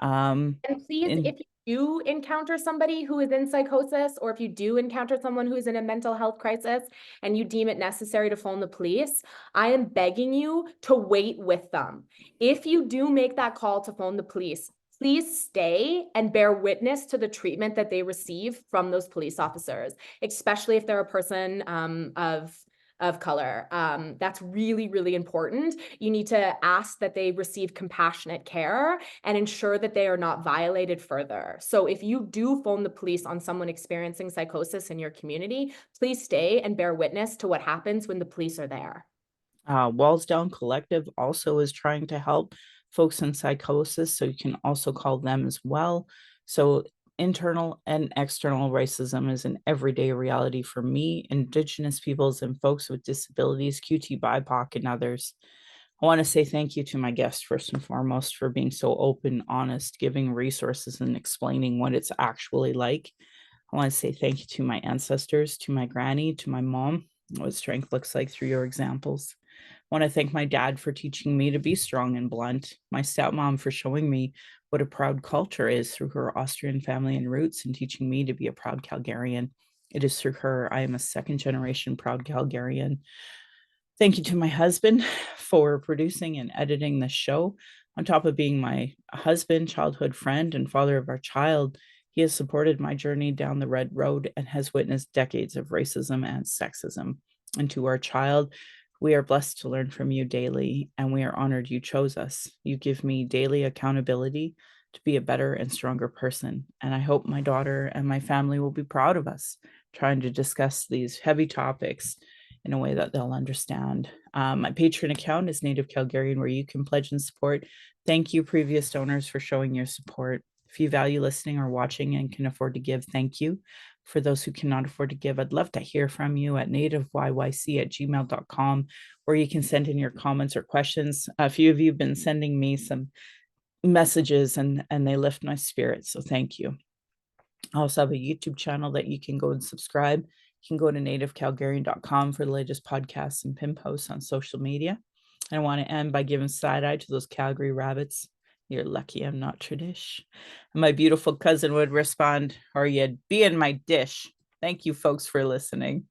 And please, In if you do encounter somebody who is in psychosis, or if you do encounter someone who is in a mental health crisis and you deem it necessary to phone the police, I am begging you to wait with them. If you do make that call to phone the police, please stay and bear witness to the treatment that they receive from those police officers, especially if they're a person of color. That's really, really important. You need to ask that they receive compassionate care and ensure that they are not violated further. So if you do phone the police on someone experiencing psychosis in your community, please stay and bear witness to what happens when the police are there. Walls Down Collective also is trying to help folks in psychosis, so you can also call them as well. So internal and external racism is an everyday reality for me, Indigenous peoples, and folks with disabilities, QT, BIPOC, and others. I want to say thank you to my guest first and foremost for being so open, honest, giving resources and explaining what it's actually like. I want to say thank you to my ancestors, to my granny, to my mom, what strength looks like through your examples. I want to thank my dad for teaching me to be strong and blunt, my stepmom for showing me what a proud culture is through her Austrian family and roots, and teaching me to be a proud Calgarian. It is through her I am a second generation proud Calgarian. Thank you to my husband for producing and editing the show. On top of being my husband, childhood friend, and father of our child, he has supported my journey down the red road and has witnessed decades of racism and sexism. And to our child, We are blessed to learn from you daily, and we are honored you chose us. You give me daily accountability to be a better and stronger person. And I hope my daughter and my family will be proud of us trying to discuss these heavy topics in a way that they'll understand. My Patreon account is Native Calgarian, where you can pledge and support. Thank you, previous donors, for showing your support. If you value listening or watching and can afford to give, thank you. For those who cannot afford to give, I'd love to hear from you at nativeyyc@gmail.com, where you can send in your comments or questions. A few of you have been sending me some messages and they lift my spirits. So thank you. I also have a YouTube channel that you can go and subscribe. You can go to nativecalgarian.com for the latest podcasts and pin posts on social media. And I want to end by giving side eye to those Calgary rabbits. You're lucky I'm not tradish. And my beautiful cousin would respond, or you'd be in my dish. Thank you, folks, for listening.